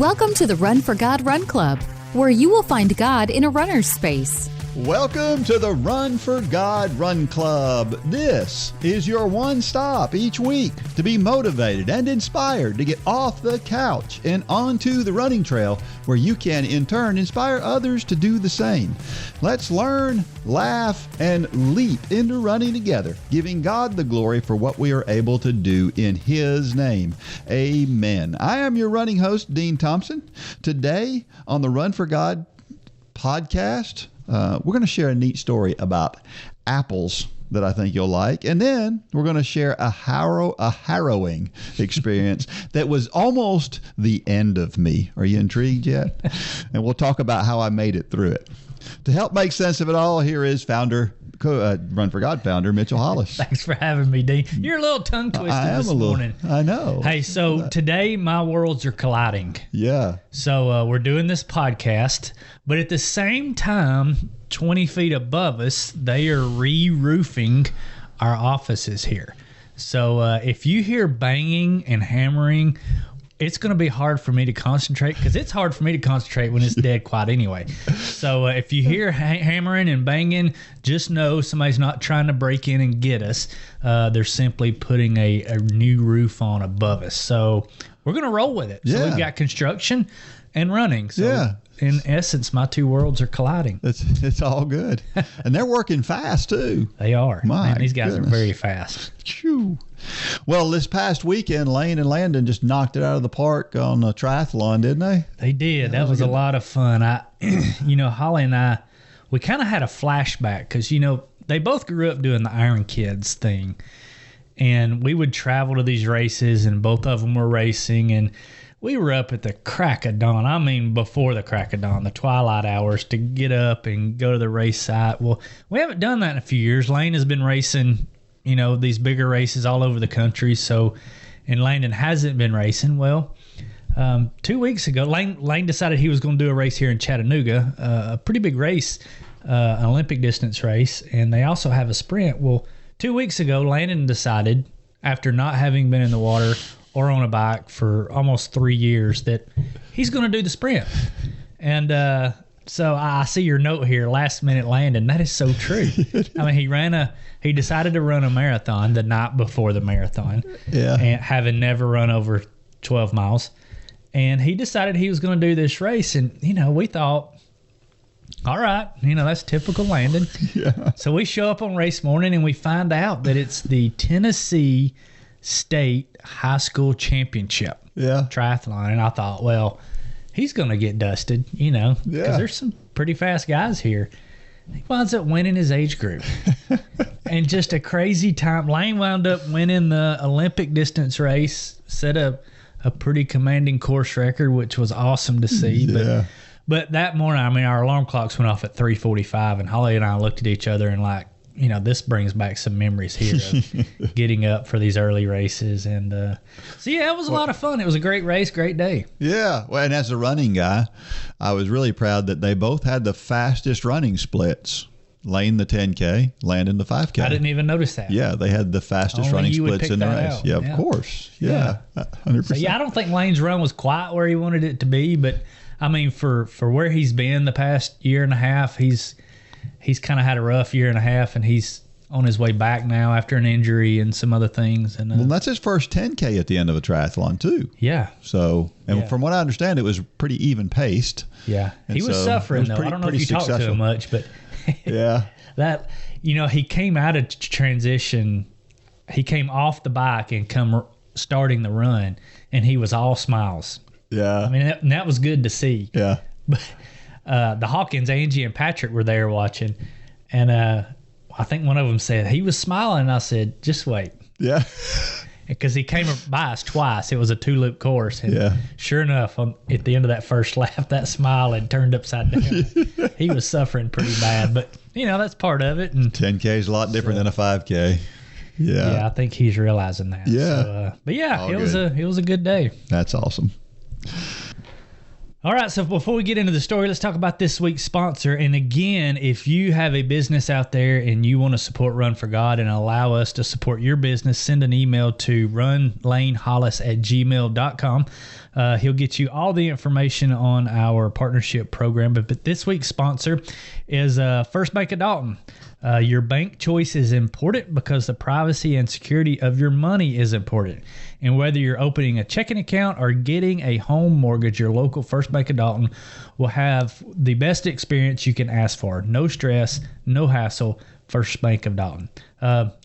Welcome to the Run for God Run Club, where you will find God in a runner's space. Welcome to the Run for God Run Club. This is your one stop each week to be motivated and inspired to get off the couch and onto the running trail, where you can in turn inspire others to do the same. Let's learn, laugh, and leap into running together, giving God the glory for what we are able to do in His name. Amen. I am your running host, Dean Thompson. Today on the Run for God podcast, we're going to share a neat story about apples that I think you'll like. And then we're going to share a harrowing experience that was almost the end of me. Are you intrigued yet? And we'll talk about how I made it through it. To help make sense of it all, here is Run for God founder, Mitchell Hollis. Thanks for having me, Dean. You're a little tongue twisted this morning. I know. Hey, so today my worlds are colliding. Yeah. So we're doing this podcast, but at the same time, 20 feet above us, they are re-roofing our offices here. So if you hear banging and hammering, it's going to be hard for me to concentrate, because it's hard for me to concentrate when it's dead quiet anyway. So if you hear hammering and banging, just know somebody's not trying to break in and get us. They're simply putting a new roof on above us. So we're going to roll with it. Yeah. So we've got construction and running. So yeah. In essence, my two worlds are colliding. It's all good. And they're working fast, too. They are. Man, these guys goodness. are very fast. Choo. Well, this past weekend, Lane and Landon just knocked it out of the park on a triathlon, didn't they? They did. That was a lot of fun. Holly and I, we kind of had a flashback because, they both grew up doing the Iron Kids thing. And we would travel to these races, and both of them were racing. And we were up at the crack of dawn. I mean, before the crack of dawn, the twilight hours, to get up and go to the race site. Well, we haven't done that in a few years. Lane has been racing, these bigger races all over the country. So, and Landon hasn't been racing. Well, 2 weeks ago, Lane decided he was going to do a race here in Chattanooga, a pretty big race, an Olympic distance race, and they also have a sprint. Well, 2 weeks ago, Landon decided, after not having been in the water or on a bike for almost 3 years, that he's going to do the sprint. And so I see your note here, last minute Landon. That is so true. I mean, he decided to run a marathon the night before the marathon. Yeah. And having never run over 12 miles. And he decided he was going to do this race. And, we thought, all right, that's typical Landon. Yeah. So we show up on race morning and we find out that it's the Tennessee State High School Championship triathlon. And I thought, well, he's going to get dusted, because there's some pretty fast guys here. He winds up winning his age group. And just a crazy time. Lane wound up winning the Olympic distance race, set up a pretty commanding course record, which was awesome to see. Yeah. But that morning, our alarm clocks went off at 3:45, and Holly and I looked at each other and this brings back some memories here of getting up for these early races. And it was a lot of fun. It was a great race, great day. Yeah. Well, and as a running guy, I was really proud that they both had the fastest running splits. Lane the 10K, Landon the 5K. I didn't even notice that. Yeah, they had the fastest running splits in the race. Out. Yeah, of course. Yeah, 100%. So, I don't think Lane's run was quite where he wanted it to be, but I mean, for where he's been the past year and a half, he's kind of had a rough year and a half, and he's on his way back now after an injury and some other things. And well, that's his first 10K at the end of a triathlon too. Yeah. So, from what I understand, it was pretty even paced. Yeah. He was suffering though. I don't know if you talked to him much, but yeah, that he came out of transition. He came off the bike and starting the run, and he was all smiles. Yeah. I mean, that was good to see. Yeah. But the Hawkins, Angie, and Patrick were there watching, and I think one of them said he was smiling, and I said, "Just wait." Yeah. Because he came by us twice. It was a 2-loop course, and sure enough, at the end of that first lap, that smile had turned upside down. He was suffering pretty bad, but that's part of it. And 10K is a lot different than a 5K. Yeah, I think he's realizing that. Yeah. So, but it was a good day. That's awesome. All right, so before we get into the story, let's talk about this week's sponsor. And again, if you have a business out there and you want to support Run for God and allow us to support your business, send an email to runlanehollis@gmail.com. He'll get you all the information on our partnership program. But this week's sponsor is First Bank of Dalton. Your bank choice is important because the privacy and security of your money is important. And whether you're opening a checking account or getting a home mortgage, your local First Bank of Dalton will have the best experience you can ask for. No stress, no hassle. First Bank of Dalton.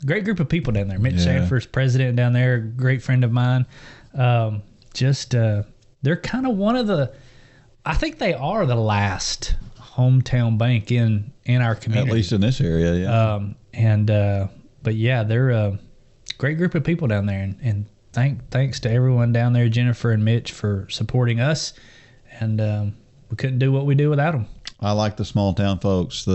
Great group of people down there. Mitch Sanford's president down there, great friend of mine. They're kind of one of the, I think they are the last hometown bank in our community. At least in this area, yeah. But yeah, they're a great group of people down there, and thanks to everyone down there, Jennifer and Mitch, for supporting us, and we couldn't do what we do without them. I like the small town folks.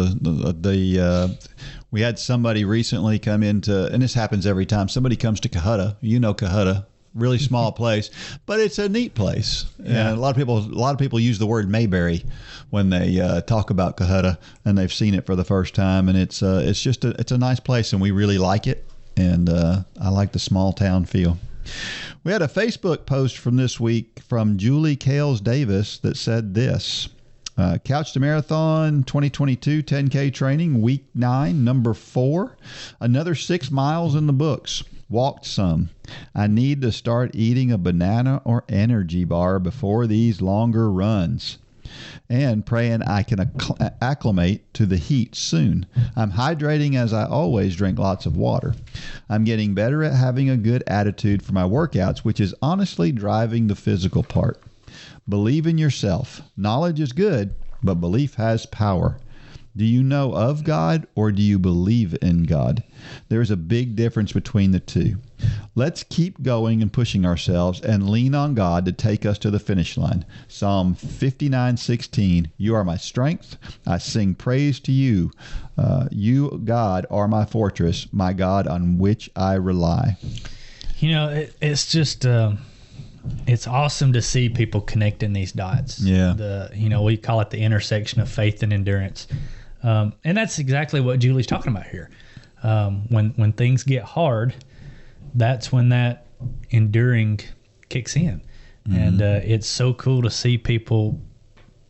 We had somebody recently come into, and this happens every time somebody comes to Cohutta. You know Cohutta. Really small place, but it's a neat place. Yeah. And a lot of people use the word Mayberry when they talk about Cohutta, and they've seen it for the first time. And it's just a nice place, and we really like it. And I like the small town feel. We had a Facebook post from this week from Julie Kales Davis that said this: Couch to Marathon 2022 10K training, week 9, number 4. Another 6 miles in the books. Walked some. I need to start eating a banana or energy bar before these longer runs. And praying I can acclimate to the heat soon. I'm hydrating as I always drink lots of water. I'm getting better at having a good attitude for my workouts, which is honestly driving the physical part. Believe in yourself. Knowledge is good, but belief has power. Do you know of God, or do you believe in God? There's a big difference between the two. Let's keep going and pushing ourselves and lean on God to take us to the finish line. Psalm 59:16. You are my strength. I sing praise to you. You, God, are my fortress, my God on which I rely. You know, it's just... it's awesome to see people connecting these dots. Yeah. We call it the intersection of faith and endurance. And that's exactly what Julie's talking about here. When things get hard, that's when that enduring kicks in. Mm-hmm. And it's so cool to see people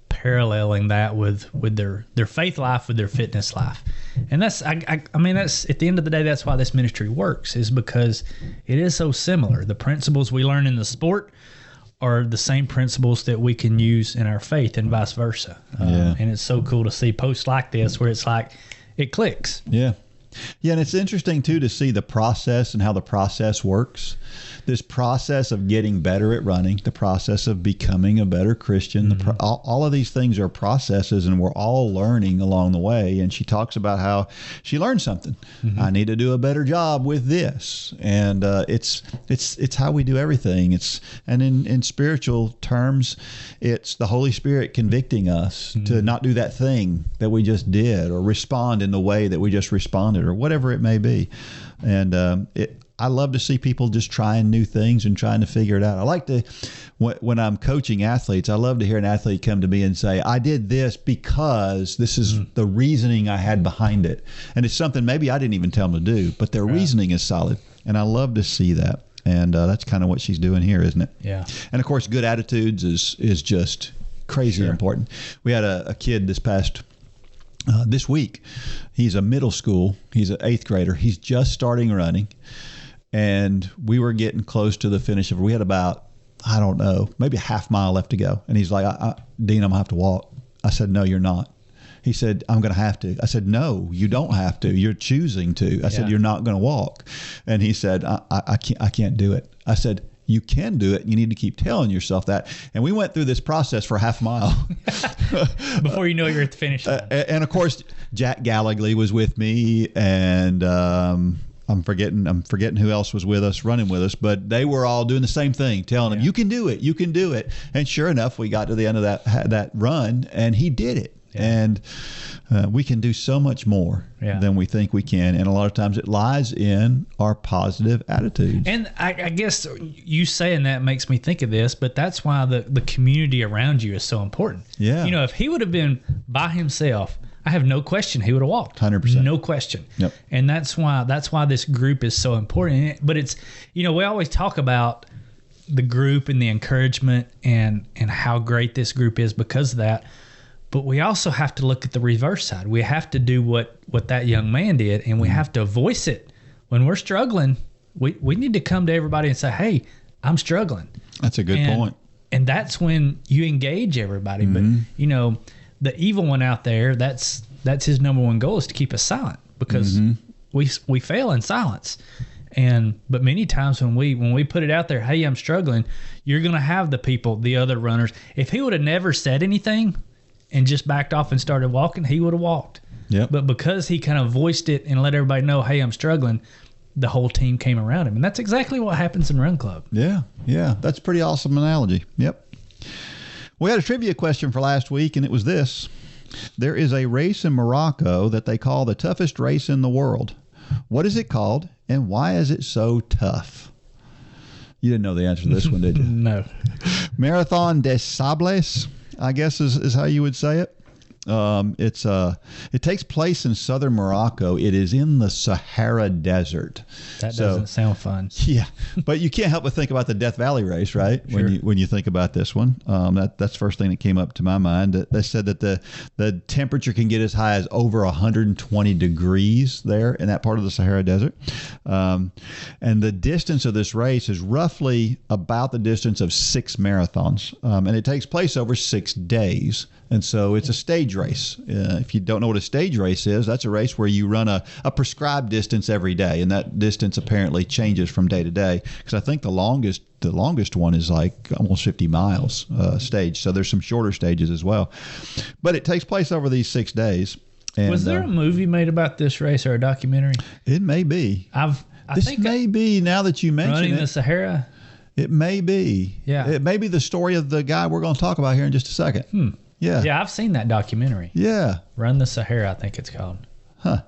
paralleling that with their faith life, with their fitness life. And that's that's at the end of the day, that's why this ministry works, is because it is so similar. The principles we learn in the sport are the same principles that we can use in our faith, and vice versa. And it's so cool to see posts like this where it's like it clicks. Yeah, and it's interesting too to see the process and how the process works. This process of getting better at running, the process of becoming a better Christian, mm-hmm. All of these things are processes, and we're all learning along the way. And she talks about how she learned something. Mm-hmm. I need to do a better job with this, and it's how we do everything. And in spiritual terms, it's the Holy Spirit convicting us mm-hmm. to not do that thing that we just did, or respond in the way that we just responded, or whatever it may be. And I love to see people just trying new things and trying to figure it out. I like to, when I'm coaching athletes, I love to hear an athlete come to me and say, I did this because this is the reasoning I had behind it. And it's something maybe I didn't even tell them to do, but their reasoning is solid. And I love to see that. And that's kind of what she's doing here, isn't it? Yeah. And of course, good attitudes is just crazy important. We had a kid this week. He's a middle school. He's an 8th grader. He's just starting running. And we were getting close to the finish of it. We had about, I don't know, maybe a half mile left to go. And he's like, Dean, I'm going to have to walk. I said, no, you're not. He said, I'm going to have to. I said, no, you don't have to. You're choosing to. I said, you're not going to walk. And he said, I can't do it. I said, you can do it. You need to keep telling yourself that. And we went through this process for a half mile. Before you know you're at the finish line. And of course, Jack Gallagly was with me, and I'm forgetting who else was with us, running with us, but they were all doing the same thing, telling him, you can do it, you can do it. And sure enough, we got to the end of that run, and he did it. And we can do so much more than we think we can. And a lot of times it lies in our positive attitudes. And I guess you saying that makes me think of this, but that's why the community around you is so important. Yeah. You know, if he would have been by himself, I have no question he would have walked. 100%. No question. Yep. And that's why this group is so important. But it's, you know, we always talk about the group and the encouragement and how great this group is because of that. But we also have to look at the reverse side. We have to do what that young man did, and we have to voice it. When we're struggling, we need to come to everybody and say, hey, I'm struggling. That's a good point. And that's when you engage everybody. But, you know, the evil one out there, that's his number one goal is to keep us silent because we fail in silence. But many times when we put it out there, hey, I'm struggling, you're going to have the people, the other runners. If he would have never said anything and just backed off and started walking, he would have walked. Yep. But because he kind of voiced it and let everybody know, hey, I'm struggling, the whole team came around him. And that's exactly what happens in Run Club. Yeah. That's a pretty awesome analogy. Yep. We had a trivia question for last week, and it was this. There is a race in Morocco that they call the toughest race in the world. What is it called, and why is it so tough? You didn't know the answer to this one, did you? No. Marathon des Sables, I guess is how you would say it. It takes place in southern Morocco. It is in the Sahara Desert. That doesn't sound fun. Yeah, but you can't help but think about the Death Valley race, right? Sure. When you think about this one, that's the first thing that came up to my mind. They said that the temperature can get as high as over 120 degrees there in that part of the Sahara Desert, and the distance of this race is roughly about the distance of 6 marathons, and it takes place over 6 days. And so it's a stage race. If you don't know what a stage race is, that's a race where you run a prescribed distance every day. And that distance apparently changes from day to day. Because I think the longest one is like almost 50 miles stage. So there's some shorter stages as well. But it takes place over these 6 days. And, was there a movie made about this race or a documentary? It may be. This may be, now that you mention Running it. the Sahara? It may be. Yeah. It may be the story of the guy we're going to talk about here in just a second. Yeah. Yeah, I've seen that documentary. Yeah. Run the Sahara, I think it's called. Huh.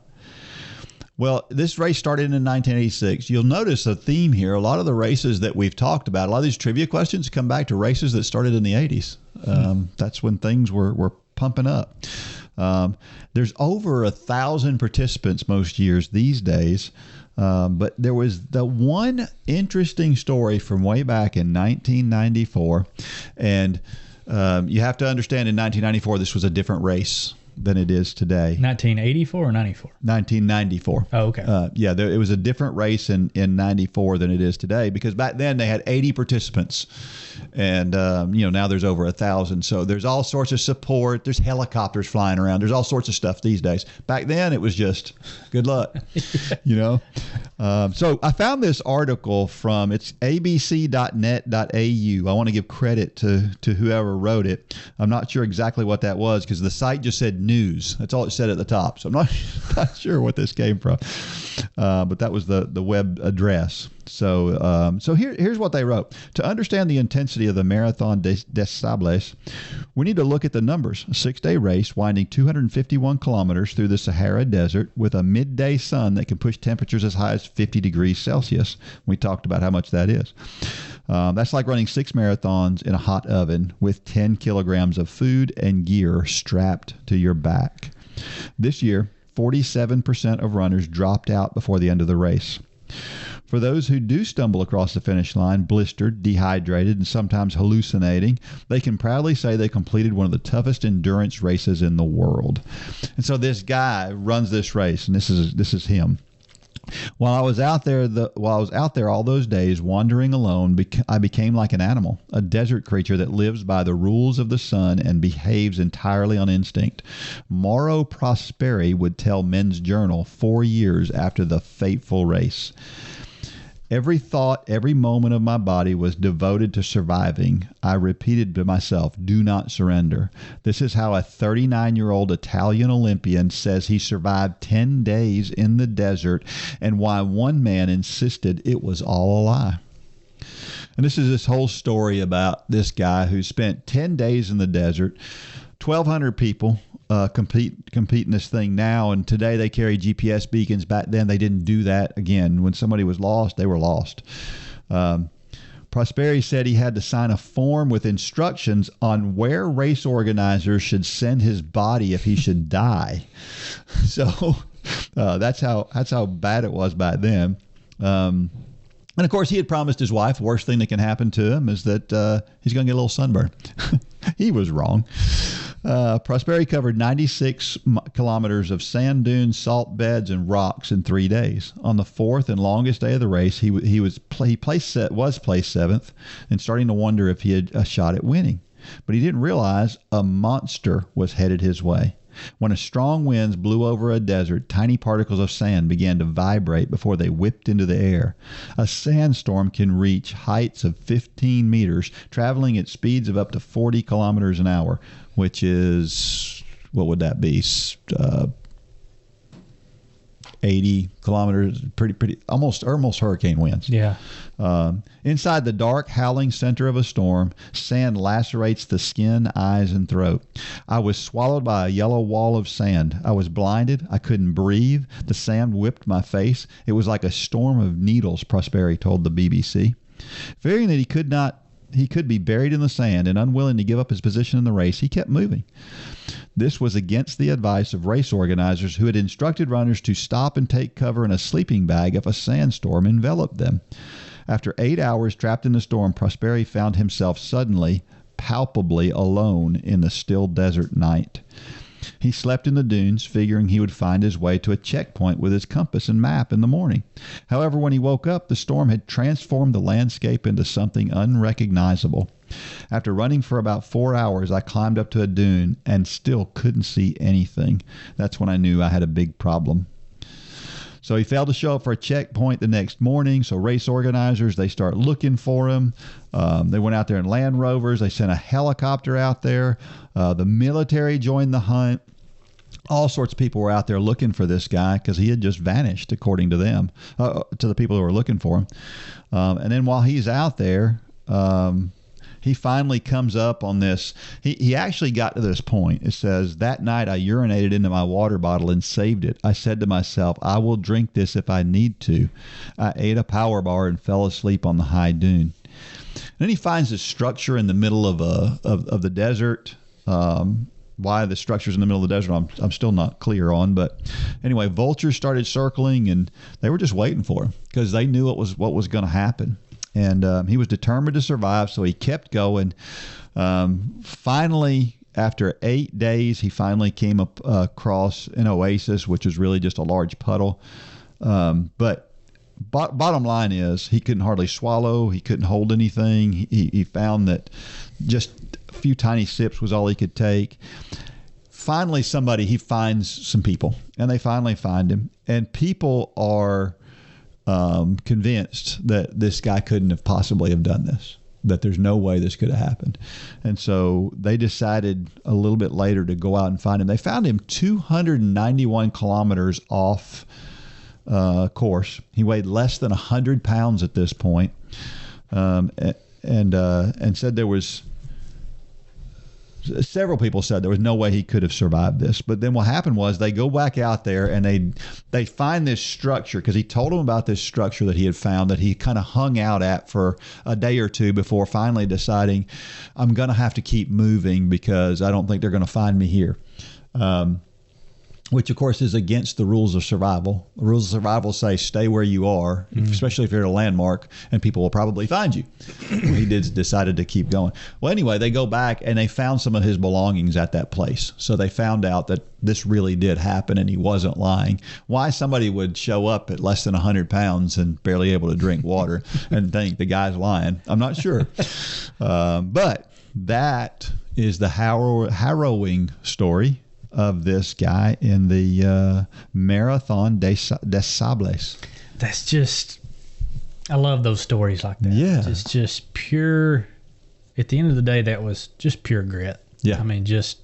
Well, this race started in 1986. You'll notice a theme here. A lot of the races that we've talked about, a lot of these trivia questions come back to races that started in the 80s. That's when things were pumping up. There's over 1,000 participants most years these days. But there was the one interesting story from way back in 1994. And you have to understand, in 1994, this was a different race than it is today. 1984 or 94? 1994. Oh, okay. It was a different race in 94 than it is today, because back then they had 80 participants. And, now there's over 1,000. So there's all sorts of support. There's helicopters flying around. There's all sorts of stuff these days. Back then it was just good luck, So I found this article it's abc.net.au. I want to give credit to whoever wrote it. I'm not sure exactly what that was because the site just said news. That's all it said at the top. So I'm not sure what this came from. But that was the web address. So here's what they wrote. To understand the intensity of the Marathon des Sables, we need to look at the numbers. A 6-day race winding 251 kilometers through the Sahara Desert with a midday sun that can push temperatures as high as 50 degrees Celsius. We talked about how much that is. That's like running 6 marathons in a hot oven with 10 kilograms of food and gear strapped to your back. This year, 47% of runners dropped out before the end of the race. For those who do stumble across the finish line, blistered, dehydrated, and sometimes hallucinating, they can proudly say they completed one of the toughest endurance races in the world. And so this guy runs this race, and this is him. While I was out there all those days wandering alone, I became like an animal, a desert creature that lives by the rules of the sun and behaves entirely on instinct. Mauro Prosperi would tell Men's Journal 4 years after the fateful race. Every thought, every moment of my body was devoted to surviving. I repeated to myself, do not surrender. This is how a 39-year-old Italian Olympian says he survived 10 days in the desert, and why one man insisted it was all a lie. And this is this whole story about this guy who spent 10 days in the desert, 1,200 people competing this thing now, and today they carry GPS beacons. Back then they didn't do that. Again, when somebody was lost, they were lost. Prosperi said he had to sign a form with instructions on where race organizers should send his body if he should die. So that's how bad it was back then. And of course, he had promised his wife the worst thing that can happen to him is that he's going to get a little sunburn. He was wrong. Prosperi covered 96 kilometers of sand dunes, salt beds, and rocks in 3 days. On the fourth and longest day of the race, he was placed seventh, and starting to wonder if he had a shot at winning. But he didn't realize a monster was headed his way. When a strong wind blew over a desert, tiny particles of sand began to vibrate before they whipped into the air. A sandstorm can reach heights of 15 meters, traveling at speeds of up to 40 kilometers an hour, which is, what would that be? 80 kilometers, pretty, almost hurricane winds. Yeah. Inside the dark, howling center of a storm, sand lacerates the skin, eyes, and throat. I was swallowed by a yellow wall of sand. I was blinded. I couldn't breathe. The sand whipped my face. It was like a storm of needles, Prosperi told the BBC. Fearing that he could be buried in the sand and unwilling to give up his position in the race, he kept moving. This was against the advice of race organizers who had instructed runners to stop and take cover in a sleeping bag if a sandstorm enveloped them. After 8 hours trapped in the storm, Prosperi found himself suddenly, palpably alone in the still desert night. He slept in the dunes, figuring he would find his way to a checkpoint with his compass and map in the morning. However, when he woke up, the storm had transformed the landscape into something unrecognizable. After running for about 4 hours, I climbed up to a dune and still couldn't see anything. That's when I knew I had a big problem. So he failed to show up for a checkpoint the next morning. So race organizers, they start looking for him. They went out there in Land Rovers. They sent a helicopter out there. The military joined the hunt. All sorts of people were out there looking for this guy because he had just vanished, according to them, to the people who were looking for him. And then while he's out there, he finally comes up on this. He actually got to this point. It says, that night I urinated into my water bottle and saved it. I said to myself, I will drink this if I need to. I ate a power bar and fell asleep on the high dune. And then he finds this structure in the middle of the desert. Why the structure's in the middle of the desert, I'm still not clear on. But anyway, vultures started circling, and they were just waiting for him because they knew what was going to happen. And he was determined to survive, so he kept going. Finally, after 8 days, he finally came across an oasis, which was really just a large puddle. But bottom line is he couldn't hardly swallow. He couldn't hold anything. He found that just a few tiny sips was all he could take. Finally, he finds some people, and they finally find him. And people are convinced that this guy couldn't have possibly have done this, that there's no way this could have happened. And so they decided a little bit later to go out and find him. They found him 291 kilometers off course. He weighed less than 100 pounds at this point, and said there was several people said there was no way he could have survived this. But then what happened was they go back out there and they find this structure, because he told them about this structure that he had found that he kind of hung out at for a day or two before finally deciding, I'm going to have to keep moving because I don't think they're going to find me here. Which, of course, is against the rules of survival. The rules of survival say stay where you are, especially if you're at a landmark, and people will probably find you. He decided to keep going. Well, anyway, they go back, and they found some of his belongings at that place. So they found out that this really did happen, and he wasn't lying. Why somebody would show up at less than 100 pounds and barely able to drink water and think the guy's lying, I'm not sure. But that is the harrowing story of this guy in the Marathon des Sables. That's just, I love those stories like that. Yeah. It's just pure, at the end of the day, that was just pure grit. Yeah. I mean, just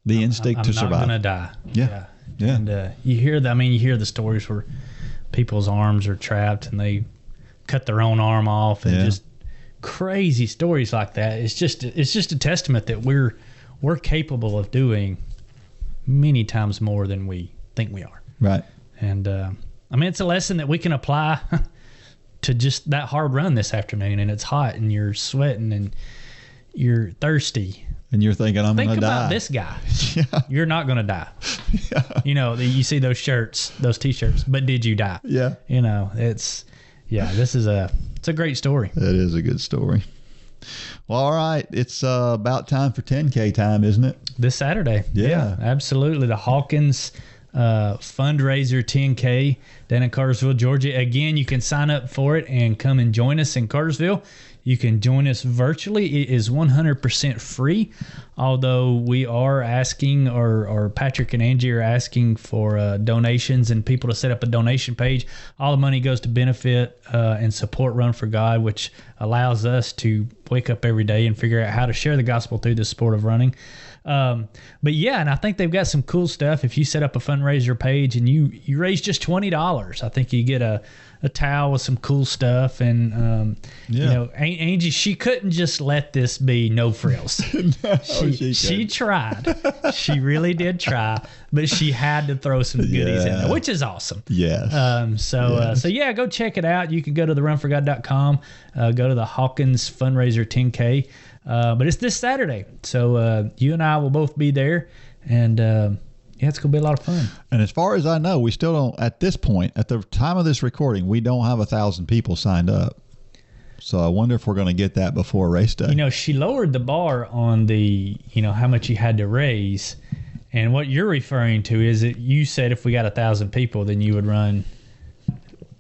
the instinct to survive. I'm not going to die. Yeah. Yeah. And you hear the stories where people's arms are trapped and they cut their own arm off, and just crazy stories like that. It's just a testament that we're capable of doing many times more than we think we are. Right. And it's a lesson that we can apply to just that hard run this afternoon, and it's hot and you're sweating and you're thirsty. And you're thinking, I'm going to die. Think about this guy. Yeah. You're not going to die. Yeah. You see those shirts, those T-shirts, but did you die? Yeah. It's a great story. It is a good story. Well, all right. It's about time for 10K time, isn't it? This Saturday. Yeah. Absolutely. The Hawkins fundraiser 10K down in Cartersville, Georgia. Again, you can sign up for it and come and join us in Cartersville. You can join us virtually. It is 100% free, although we are asking, or Patrick and Angie are asking for donations and people to set up a donation page. All the money goes to benefit and support Run for God, which allows us to wake up every day and figure out how to share the gospel through the sport of running. But yeah, and I think they've got some cool stuff. If you set up a fundraiser page and you raise just $20, I think you get a towel with some cool stuff. And, Angie, she couldn't just let this be no frills. No, she tried. She really did try, but she had to throw some goodies in there, which is awesome. Yes. So go check it out. You can go to therunforgod.com, go to the Hawkins fundraiser 10K. But it's this Saturday, so you and I will both be there, and it's going to be a lot of fun. And as far as I know, we still don't, at this point, at the time of this recording, we don't have 1,000 people signed up. So I wonder if we're going to get that before race day. She lowered the bar on the, how much you had to raise, and what you're referring to is that you said if we got 1,000 people, then you would run...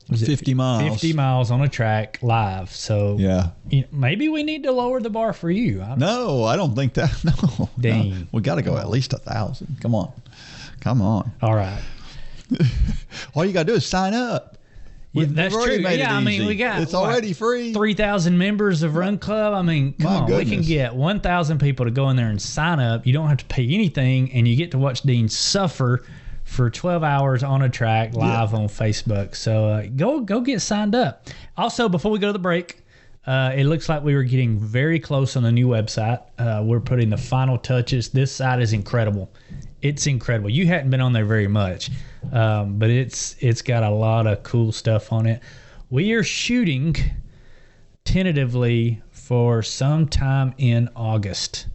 50 miles. 50 miles on a track live. So yeah, maybe we need to lower the bar for you. No, I don't think that. No. Dang. No. We got to go at least 1,000. Come on. All right. All you got to do is sign up. That's true. Yeah, we got it's already free. 3,000 members of Run Club. Come on. Goodness. We can get 1,000 people to go in there and sign up. You don't have to pay anything, and you get to watch Dean suffer for 12 hours on a track live on Facebook. So go get signed up. Also, before we go to the break, it looks like we were getting very close on the new website. We're putting the final touches. This site is incredible. It's incredible. You hadn't been on there very much, but it's got a lot of cool stuff on it. We are shooting tentatively for sometime in August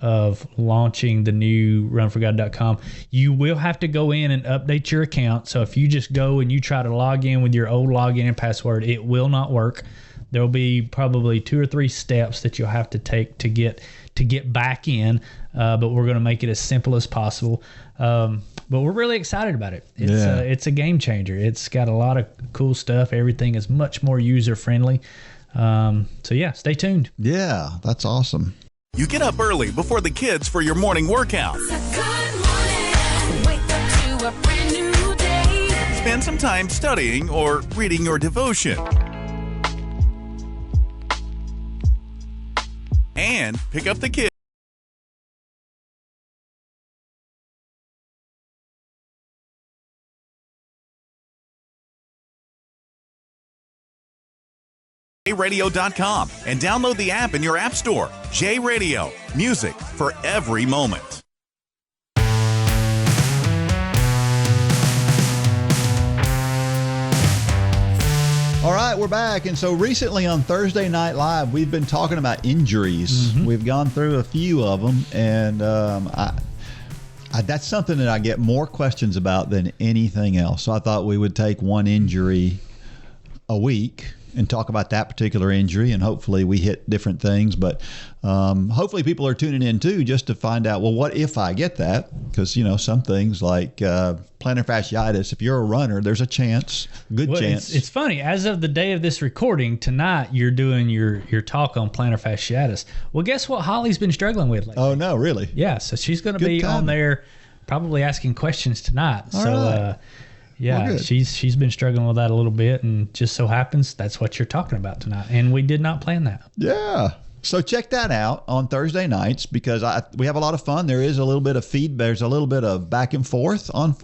of launching the new runforgod.com. You will have to go in and update your account. So if you just go and you try to log in with your old login and password, it will not work. There will be probably 2 or 3 steps that you'll have to take to get back in, but we're going to make it as simple as possible. But we're really excited about it. It's a game changer. It's got a lot of cool stuff. Everything is much more user friendly. Stay tuned. Yeah, that's awesome. You get up early before the kids for your morning workout. Good morning. Wake up to a brand new day. Spend some time studying or reading your devotion. And pick up the kids. JRadio.com and download the app in your app store. J Radio, music for every moment. All right, we're back. And so recently on Thursday Night Live, we've been talking about injuries. Mm-hmm. We've gone through a few of them, and that's something that I get more questions about than anything else. So I thought we would take one injury a week and talk about that particular injury, and hopefully we hit different things. But hopefully people are tuning in too, just to find out, well, what if I get that? Because some things like plantar fasciitis, if you're a runner, there's a chance, good chance. It's funny, as of the day of this recording tonight, you're doing your talk on plantar fasciitis. Well, guess what Holly's been struggling with lately? Oh no, really? Yeah, so she's going to be on there probably asking questions tonight. All so right. Yeah, well, she's been struggling with that a little bit, and just so happens that's what you're talking about tonight. And we did not plan that. Yeah. So check that out on Thursday nights, because we have a lot of fun. There is a little bit of feedback. There's a little bit of back and forth on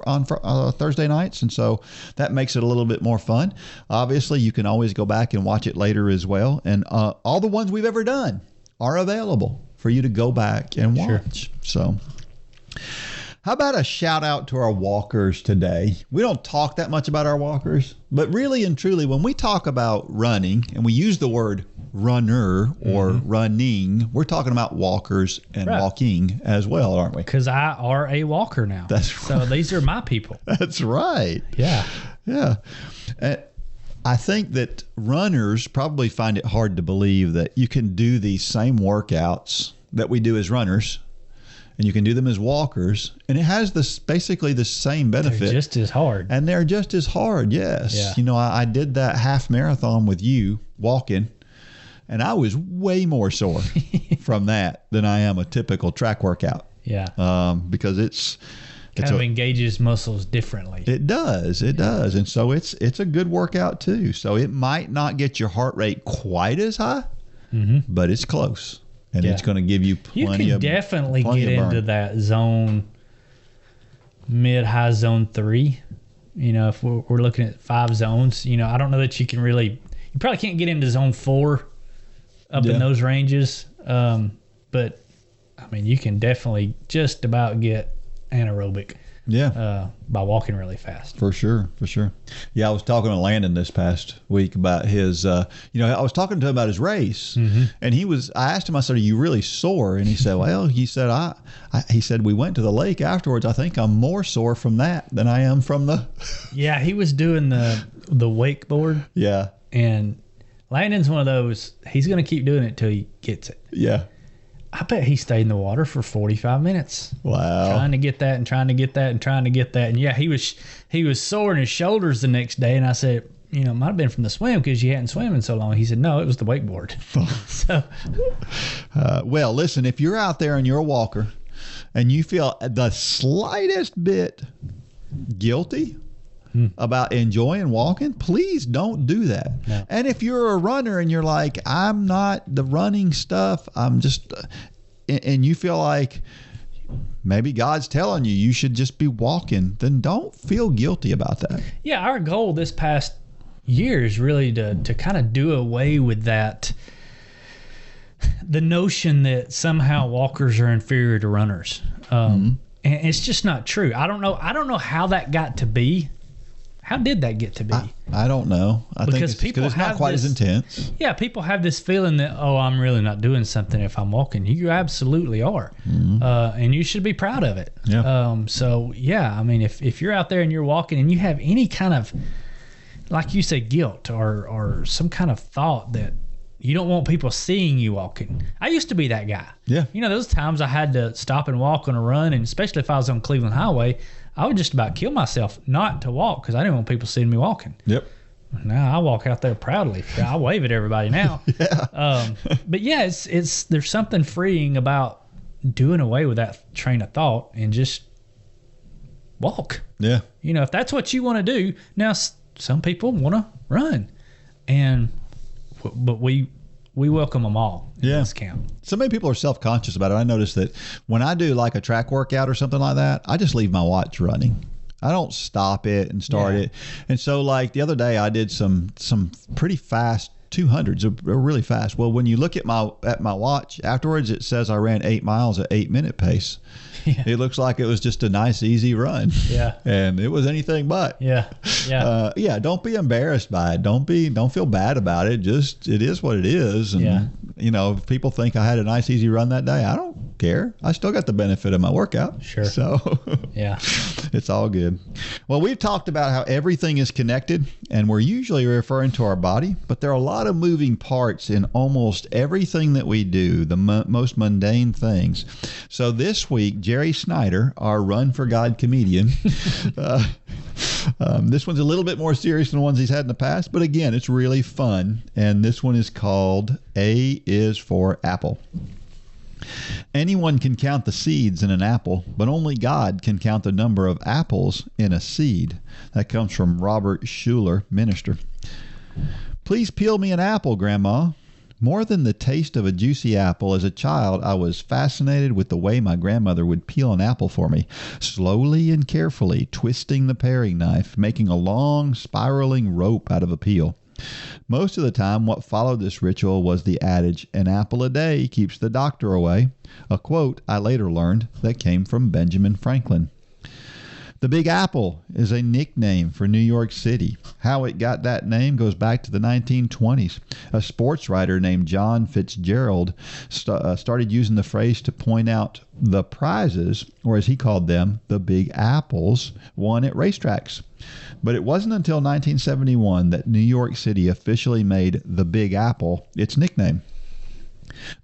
Thursday nights, and so that makes it a little bit more fun. Obviously, you can always go back and watch it later as well. And all the ones we've ever done are available for you to go back and watch. So how about a shout out to our walkers today? We don't talk that much about our walkers, but really and truly, when we talk about running and we use the word runner or running, we're talking about walkers and walking as well, aren't we? Because I are a walker now. That's right. So these are my people. That's right. Yeah. Yeah. I think that runners probably find it hard to believe that you can do these same workouts that we do as runners, and you can do them as walkers, and it has this basically the same benefit. They're just as hard. And they're just as hard, yes. Yeah. You know, I did that half marathon with you walking, and I was way more sore from that than I am a typical track workout. Yeah. Because it's kind of engages muscles differently. It does. It does. And so it's a good workout too. So it might not get your heart rate quite as high, but it's close. And it's going to give you plenty of You can definitely get burn. into that zone, mid-high zone 3. You know, if we're looking at 5 zones, you know, I don't know that you can really, you probably can't get into zone 4 up in those ranges. But, I mean, you can definitely just about get anaerobic. Yeah. By walking really fast. For sure. For sure. Yeah. I was talking to Landon this past week about his, I was talking to him about his race, and I asked him, I said, are you really sore? And he said, well, he said, we went to the lake afterwards. I think I'm more sore from that than I am from the. Yeah. He was doing the wakeboard. Yeah. And Landon's one of those, he's going to keep doing it till he gets it. Yeah. I bet he stayed in the water for 45 minutes. Wow. Trying to get that and trying to get that and trying to get that. And yeah, he was sore in his shoulders the next day. And I said, you know, it might have been from the swim because you hadn't swum in so long. He said, no, it was the wakeboard. So, well, listen, if you're out there and you're a walker and you feel the slightest bit guilty about enjoying walking, please don't do that. No. And if you're a runner and you're like, I'm not the running stuff, I'm just, and you feel like maybe God's telling you should just be walking, then don't feel guilty about that. yeah, our goal this past year is really to kind of do away with that, the notion that somehow walkers are inferior to runners. And it's just not true. I don't know how that got to be. How did that get to be? I don't know. I think Because people it's not have quite this- as intense. Yeah, people have this feeling that, oh, I'm really not doing something if I'm walking. You absolutely are. And you should be proud of it. Yeah. So, yeah, I mean, if you're out there and you're walking and you have any kind of, like you said, guilt or some kind of thought that you don't want people seeing you walking. I used to be that guy. Yeah. You know, those times I had to stop and walk on a run, and especially if I was on Cleveland Highway, I would just about kill myself not to walk because I didn't want people seeing me walking. Yep. Now I walk out there proudly. I wave at everybody now. But yeah, there's something freeing about doing away with that train of thought and just walk. Yeah. You know, if that's what you want to do. Now, some people want to run, but we welcome them all in this camp. So many people are self-conscious about it. I noticed that when I do like a track workout or something like that, I just leave my watch running. I don't stop it and start it. And so like the other day I did some pretty fast 200s, are really fast. Well, when you look at my watch afterwards, it says I ran 8 miles at 8-minute pace. Yeah. It looks like it was just a nice, easy run. Yeah. And it was anything but. Yeah. Yeah. Don't be embarrassed by it. Don't feel bad about it. Just, it is what it is. And, you know, if people think I had a nice, easy run that day, I don't care. I still got the benefit of my workout. Sure. So, Yeah. it's all good. Well, we've talked about how everything is connected, and we're usually referring to our body, but there are a lot of moving parts in almost everything that we do, the most mundane things. So this week, Jerry Snyder, our Run for God comedian, this one's a little bit more serious than the ones he's had in the past, but again, it's really fun. And this one is called A is for Apple. Anyone can count the seeds in an apple, but only God can count the number of apples in a seed. That comes from Robert Schuller, minister. Please peel me an apple, Grandma. More than the taste of a juicy apple, as a child, I was fascinated with the way my grandmother would peel an apple for me, slowly and carefully twisting the paring knife, making a long, spiraling rope out of a peel. Most of the time, what followed this ritual was the adage, "An apple a day keeps the doctor away," a quote I later learned that came from Benjamin Franklin. The Big Apple is a nickname for New York City. How it got that name goes back to the 1920s. A sports writer named John Fitzgerald started using the phrase to point out the prizes, or as he called them, the Big Apples, won at racetracks. But it wasn't until 1971 that New York City officially made the Big Apple its nickname.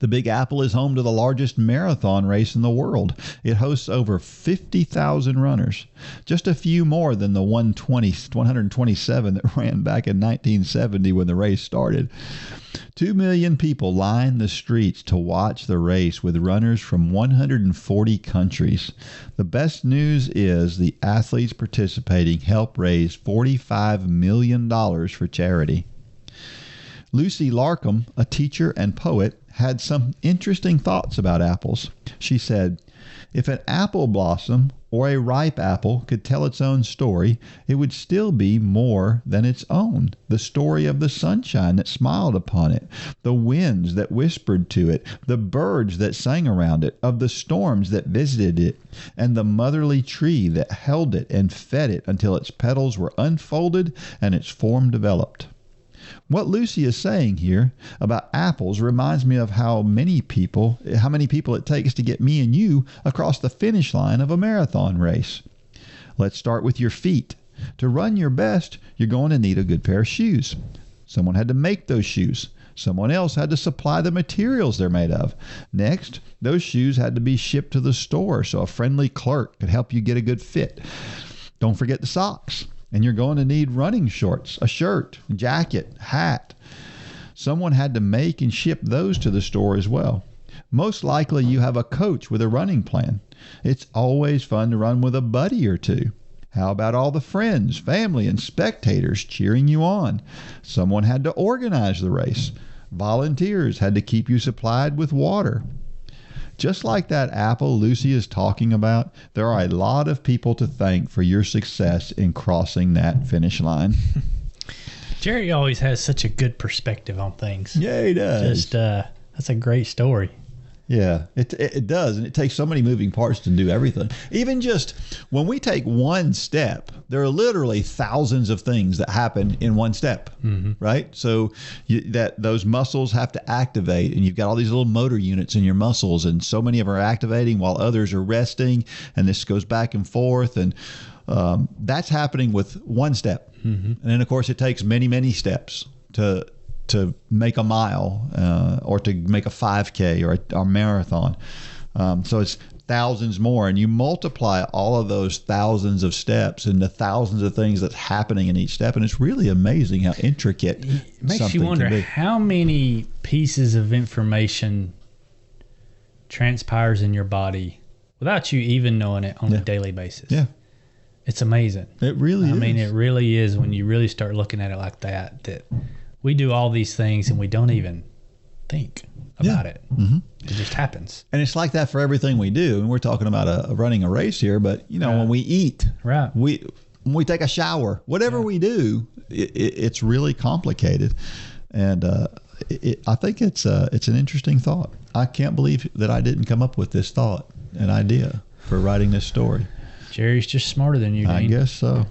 The Big Apple is home to the largest marathon race in the world. It hosts over 50,000 runners, just a few more than the 127 that ran back in 1970 when the race started. 2 million people line the streets to watch the race with runners from 140 countries. The best news is the athletes participating help raise $45 million for charity. Lucy Larcom, a teacher and poet, had some interesting thoughts about apples. She said, "If an apple blossom or a ripe apple could tell its own story, it would still be more than its own. The story of the sunshine that smiled upon it, the winds that whispered to it, the birds that sang around it, of the storms that visited it, and the motherly tree that held it and fed it until its petals were unfolded and its form developed." What Lucy is saying here about apples reminds me of how many people it takes to get me and you across the finish line of a marathon race. Let's start with your feet. To run your best, you're going to need a good pair of shoes. Someone had to make those shoes. Someone else had to supply the materials they're made of. Next, those shoes had to be shipped to the store so a friendly clerk could help you get a good fit. Don't forget the socks. And you're going to need running shorts, a shirt, a jacket, hat. Someone had to make and ship those to the store as well. Most likely you have a coach with a running plan. It's always fun to run with a buddy or two. How about all the friends, family, and spectators cheering you on? Someone had to organize the race. Volunteers had to keep you supplied with water. Just like that apple Lucy is talking about, there are a lot of people to thank for your success in crossing that finish line. Jerry always has such a good perspective on things. Yeah, he does. That's a great story. Yeah, it does. And it takes so many moving parts to do everything. Even just when we take one step, there are literally thousands of things that happen in one step, right? So those muscles have to activate, and you've got all these little motor units in your muscles, and so many of them are activating while others are resting, and this goes back and forth. And that's happening with one step. And then, of course, it takes many, many steps to make a mile or to make a 5K or a marathon. So it's thousands more, and you multiply all of those thousands of steps into thousands of things that's happening in each step, and it's really amazing how intricate It makes something you wonder can be. how many pieces of information transpires in your body without you even knowing it on a daily basis. Yeah. It's amazing. It really is. I mean, it really is when you really start looking at it like that we do all these things and we don't even think about it. It just happens. And it's like that for everything we do. And we're talking about running a race here, but when we eat, Right. when we take a shower, whatever we do, it's really complicated. And I think it's an interesting thought. I can't believe that I didn't come up with this thought and idea for writing this story. Jerry's just smarter than you, Dean. I guess so.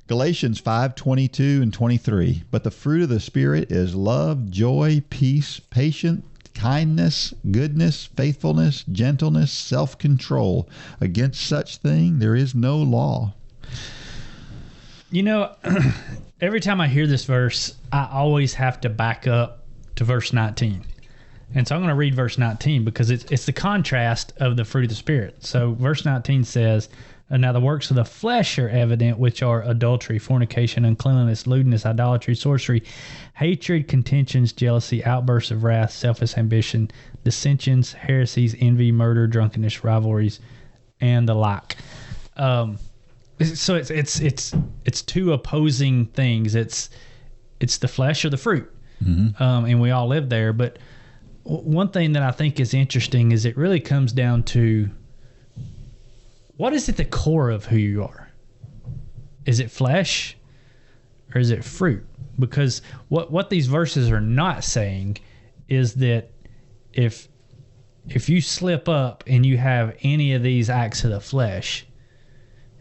Galatians 5:22 and 23. But the fruit of the Spirit is love, joy, peace, patience, kindness, goodness, faithfulness, gentleness, self-control. Against such thing there is no law. You know, every time I hear this verse, I always have to back up to verse 19. And so I'm going to read verse 19 because it's the contrast of the fruit of the Spirit. So verse 19 says, "And now the works of the flesh are evident, which are adultery, fornication, uncleanness, lewdness, idolatry, sorcery, hatred, contentions, jealousy, outbursts of wrath, selfish ambition, dissensions, heresies, envy, murder, drunkenness, rivalries, and the like." So it's two opposing things. It's the flesh or the fruit, and we all live there. But one thing that I think is interesting is it really comes down to, what is at the core of who you are? Is it flesh, or or is it fruit? Because what these verses are not saying is that if you slip up and you have any of these acts of the flesh,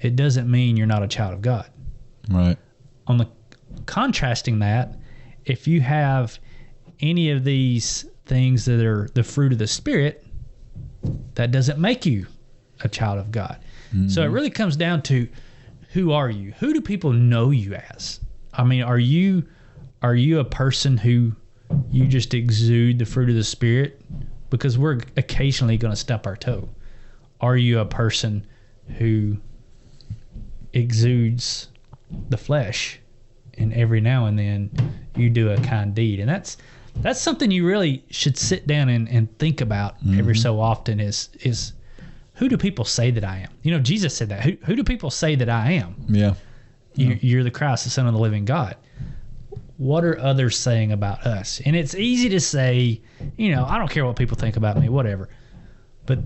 it doesn't mean you're not a child of God. Right. On the contrasting that, if you have any of these things that are the fruit of the Spirit, that doesn't make you a child of God. Mm-hmm. So it really comes down to, who are you? Who do people know you as? I mean, are you a person who you just exude the fruit of the Spirit? Because we're occasionally going to stub our toe. Are you a person who exudes the flesh, and every now and then you do a kind deed? And that's something you really should sit down and think about every so often is who do people say that I am? You know, Jesus said that. Who do people say that I am? Yeah. You're the Christ, the Son of the living God. What are others saying about us? And it's easy to say, you know, I don't care what people think about me, whatever. But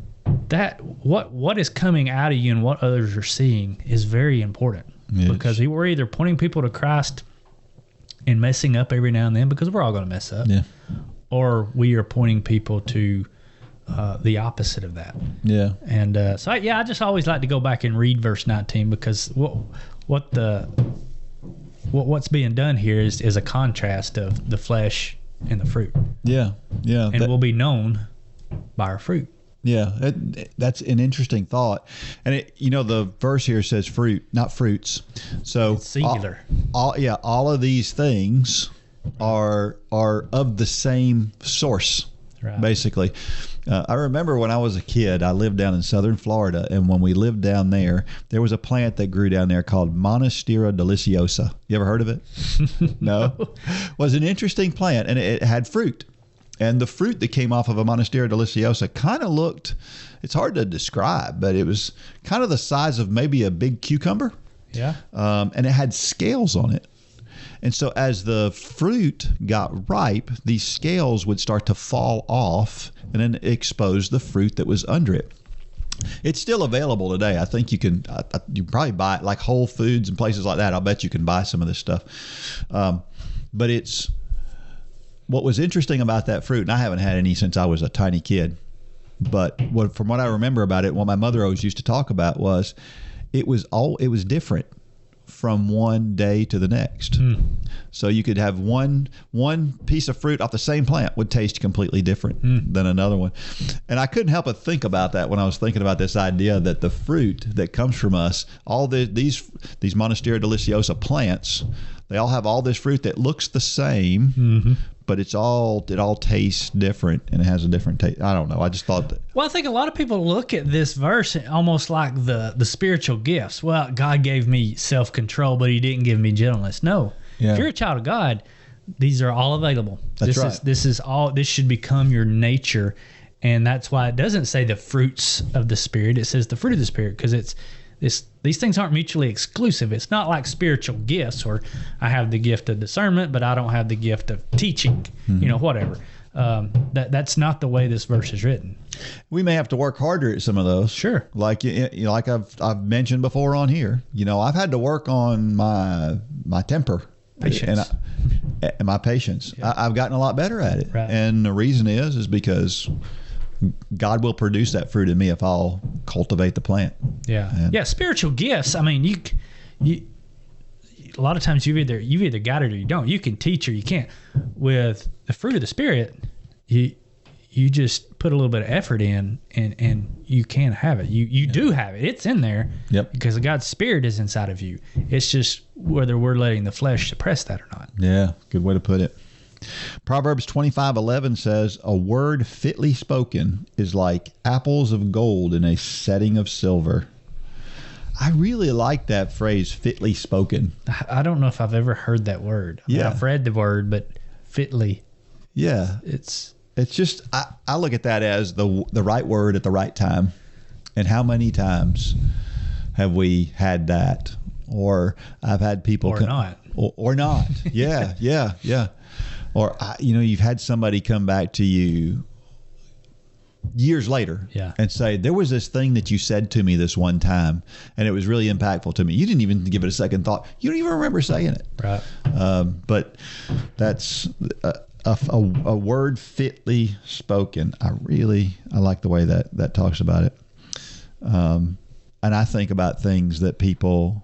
that what is coming out of you and what others are seeing is very important. Yes. Because we're either pointing people to Christ and messing up every now and then, because we're all going to mess up. Yeah. Or we are pointing people to the opposite of that. Yeah. And I just always like to go back and read verse 19, because what's being done here is a contrast of the flesh and the fruit. Yeah, yeah. And we'll be known by our fruit. Yeah, that's an interesting thought. And the verse here says fruit, not fruits. So it's singular. All of these things are of the same source, right. Basically. I remember when I was a kid, I lived down in southern Florida, and when we lived down there was a plant that grew down there called Motivational deliciosa. You ever heard of it? No? It was an interesting plant, and it had fruit. And the fruit that came off of a Motivational deliciosa kind of looked, it's hard to describe, but it was kind of the size of maybe a big cucumber. Yeah. And it had scales on it. And so as the fruit got ripe, these scales would start to fall off and then expose the fruit that was under it. It's still available today. I think you can probably buy it like Whole Foods and places like that. I'll bet you can buy some of this stuff. But what was interesting about that fruit, and I haven't had any since I was a tiny kid, but from what I remember about it, what my mother always used to talk about was it was different from one day to the next. So you could have one piece of fruit off the same plant would taste completely different than another one. And I couldn't help but think about that when I was thinking about this idea that the fruit that comes from us, all these Motivational deliciosa plants, they all have all this fruit that looks the same, but it all tastes different, and it has a different taste. I don't know. I just thought that. Well, I think a lot of people look at this verse almost like the spiritual gifts. Well, God gave me self-control, but he didn't give me gentleness. No. Yeah. If you're a child of God, these are all available. That's right. This should become your nature. And that's why it doesn't say the fruits of the Spirit. It says the fruit of the Spirit, because these things aren't mutually exclusive. It's not like spiritual gifts, or I have the gift of discernment, but I don't have the gift of teaching, whatever. That's not the way this verse is written. We may have to work harder at some of those. Sure. Like like I've mentioned before on here, I've had to work on my temper. Patience. And my patience. Yeah. I've gotten a lot better at it. Right. And the reason is because God will produce that fruit in me if I'll cultivate the plant. Yeah. Spiritual gifts. I mean, you a lot of times you've either got it or you don't. You can teach or you can't. With the fruit of the Spirit, you just put a little bit of effort in, and you can have it. You do have it. It's in there. Yep. Because God's Spirit is inside of you. It's just whether we're letting the flesh suppress that or not. Yeah, good way to put it. Proverbs 25:11 says, "A word fitly spoken is like apples of gold in a setting of silver." I really like that phrase, fitly spoken. I don't know if I've ever heard that word. I mean, I've read the word, but fitly. Yeah. It's just, I look at that as the right word at the right time. And how many times have we had that? Or I've had people... not. Or not. Yeah, yeah, yeah. Or, you've had somebody come back to you years later Yeah. and say, there was this thing that you said to me this one time, and it was really impactful to me. You didn't even give it a second thought. You don't even remember saying it. Right. But that's a word fitly spoken. I like the way that talks about it. And I think about things that people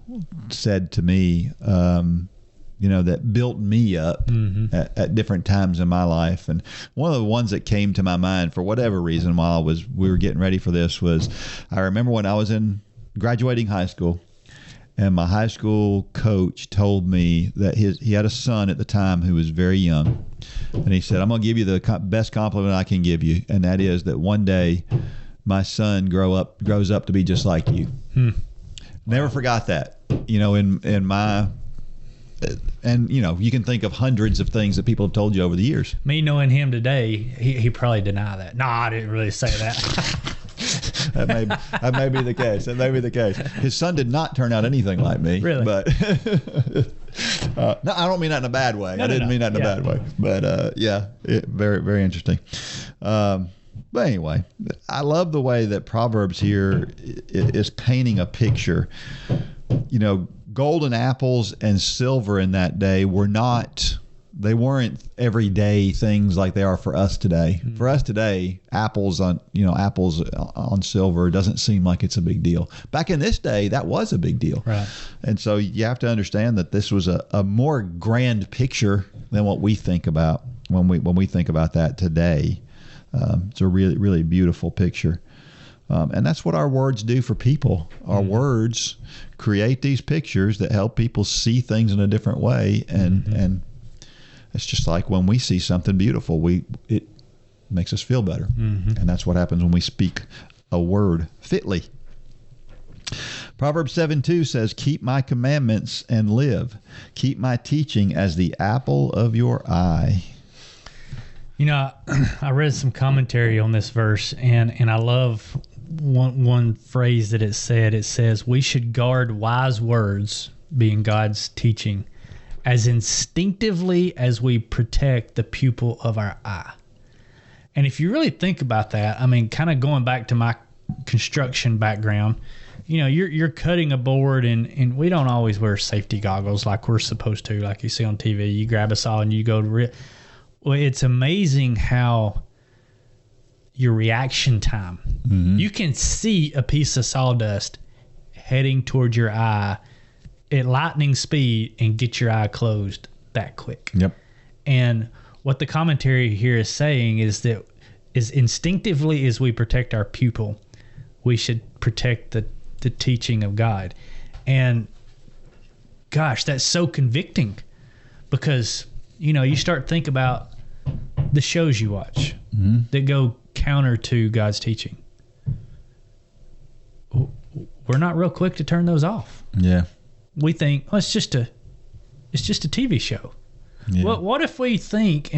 said to me, that built me up at different times in my life. And one of the ones that came to my mind for whatever reason while we were getting ready for this was, I remember when I was in graduating high school, and my high school coach told me that he had a son at the time who was very young. And he said, I'm going to give you the best compliment I can give you. And that is that one day my son grows up to be just like you. Never forgot that, in my, and you can think of hundreds of things that people have told you over the years. Me knowing him today, he probably deny that. No, I didn't really say that. That may be the case. That may be the case. His son did not turn out anything like me. Really? But no, I don't mean that in a bad way. No, I didn't mean that in a Yeah. bad way. But very, very interesting. But anyway, I love the way that Proverbs here is painting a picture. Golden apples and silver in that day weren't everyday things like they are for us today. For us today, apples on silver doesn't seem like it's a big deal. Back in this day, that was a big deal. Right. And so you have to understand that this was a more grand picture than what we think about when we think about that today. It's a really, really beautiful picture. And that's what our words do for people. Our words create these pictures that help people see things in a different way. And it's just like when we see something beautiful, it makes us feel better. And that's what happens when we speak a word fitly. Proverbs 7:2 says, keep my commandments and live. Keep my teaching as the apple of your eye. I read some commentary on this verse, and I love one phrase that it said. It says, we should guard wise words, being God's teaching, as instinctively as we protect the pupil of our eye. And if you really think about that, kind of going back to my construction background, you're cutting a board, and we don't always wear safety goggles like we're supposed to, like you see on TV. You grab a saw and you go to well, it's amazing how your reaction time, you can see a piece of sawdust heading towards your eye at lightning speed and get your eye closed that quick. Yep. And what the commentary here is saying is that as instinctively as we protect our pupil, we should protect the teaching of God. And gosh, that's so convicting, because you start to think about the shows you watch that go counter to God's teaching. We're not real quick to turn those off. Yeah. We think, oh, it's just a TV show. Yeah. What if we think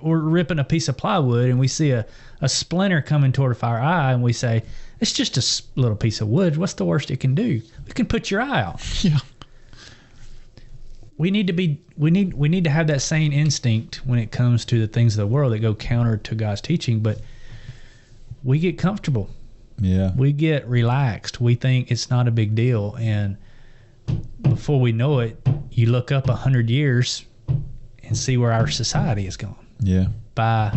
we're ripping a piece of plywood and we see a splinter coming toward our eye, and we say, it's just a little piece of wood. What's the worst it can do? It can put your eye out. Yeah. We need to have that same instinct when it comes to the things of the world that go counter to God's teaching, but we get comfortable. Yeah. We get relaxed. We think it's not a big deal, and before we know it, you look up 100 years and see where our society has gone. Yeah. By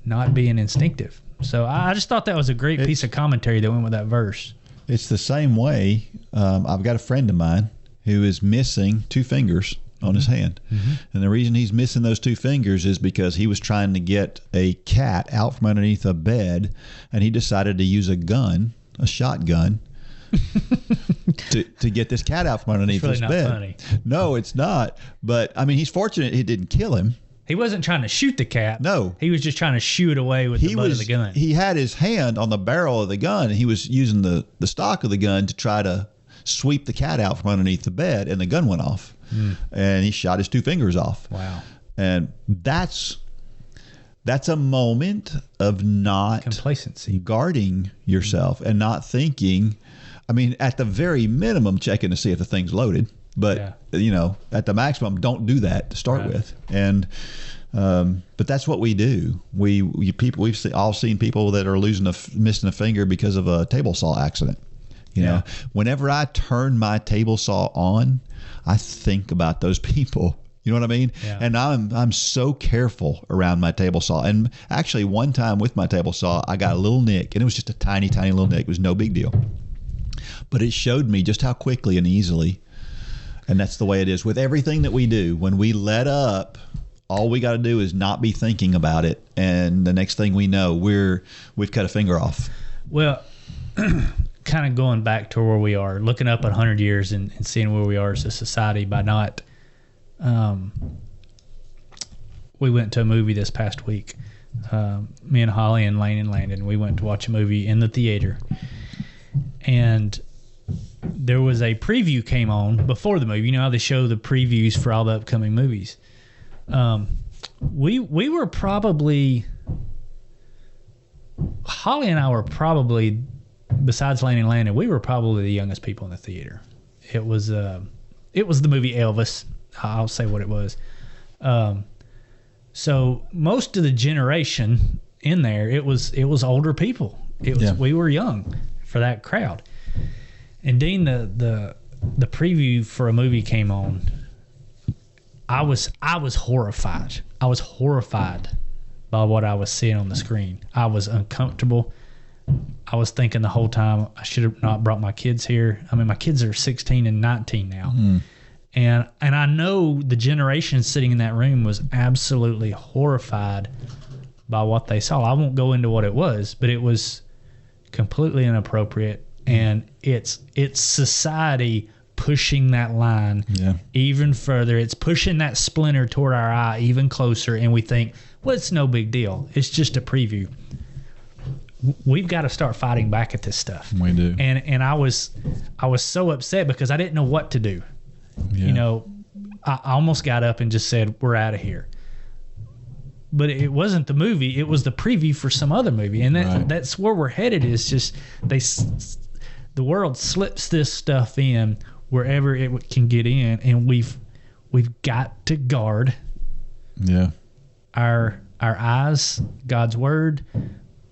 not being instinctive. So I just thought that was a great piece of commentary that went with that verse. It's the same way. I've got a friend of mine who is missing 2 fingers on his hand. And the reason he's missing those 2 fingers is because he was trying to get a cat out from underneath a bed, and he decided to use a shotgun, to get this cat out from underneath It's really this not bed. funny. No, it's not. But he's fortunate it didn't kill him. He wasn't trying to shoot the cat. No. He was just trying to shoo it away with the butt of the gun. He had his hand on the barrel of the gun, and he was using the stock of the gun to try to sweep the cat out from underneath the bed, and the gun went off. And he shot his 2 fingers off. Wow. And that's a moment of not Complacency. guarding yourself and not thinking. At the very minimum, checking to see if the thing's loaded. But, at the maximum, don't do that to start with. And But that's what we do. We've all seen people that are missing a finger because of a table saw accident. You know, whenever I turn my table saw on, I think about those people. You know what I mean? Yeah. And I'm so careful around my table saw. And actually, one time with my table saw, I got a little nick, and it was just a tiny, tiny little nick. It was no big deal. But it showed me just how quickly and easily, and that's the way it is with everything that we do. When we let up, all we got to do is not be thinking about it, and the next thing we know, we've cut a finger off. Well, kind of going back to where we are, looking up 100 years and seeing where we are as a society by not. We went to a movie this past week. Me and Holly and Lane and Landon, we went to watch a movie in the theater, and there was a preview came on before the movie. You know how they show the previews for all the upcoming movies. We were probably, Holly and I were probably, besides Lane and Landon, we were probably the youngest people in the theater. It was the movie Elvis. I'll say what it was. So most of the generation in there, it was older people. We were young for that crowd. And Dean, the preview for a movie came on. I was horrified. I was horrified by what I was seeing on the screen. I was uncomfortable. I was thinking the whole time, I should have not brought my kids here. I mean, my kids are 16 and 19 now. And I know the generation sitting in that room was absolutely horrified by what they saw. I won't go into what it was, but it was completely inappropriate. And it's society pushing that line even further. It's pushing that splinter toward our eye even closer. And we think, well, it's no big deal. It's just a preview. We've got to start fighting back at this stuff. We do. And I was so upset because I didn't know what to do. You know, I almost got up and just said, we're out of here. But it wasn't the movie. It was the preview for some other movie. And that's where we're headed. Is just the world slips this stuff in wherever it can get in. And we've got to guard our eyes, God's word,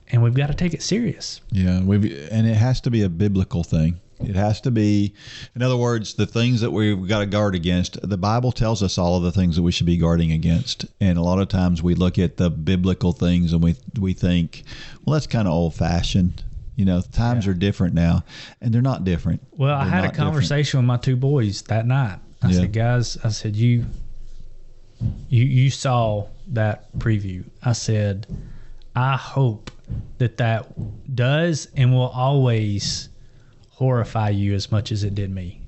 and we've got to take it serious. Yeah, and it has to be a biblical thing. It has to be, in other words, the things that we've got to guard against. The Bible tells us all of the things that we should be guarding against. And a lot of times we look at the biblical things and we think, well, that's kind of old-fashioned. You know, times are different now, and they're not different. Well, I had a conversation with my two boys that night. I said, guys, you saw that preview. I said, I hope that does and will always horrify you as much as it did me,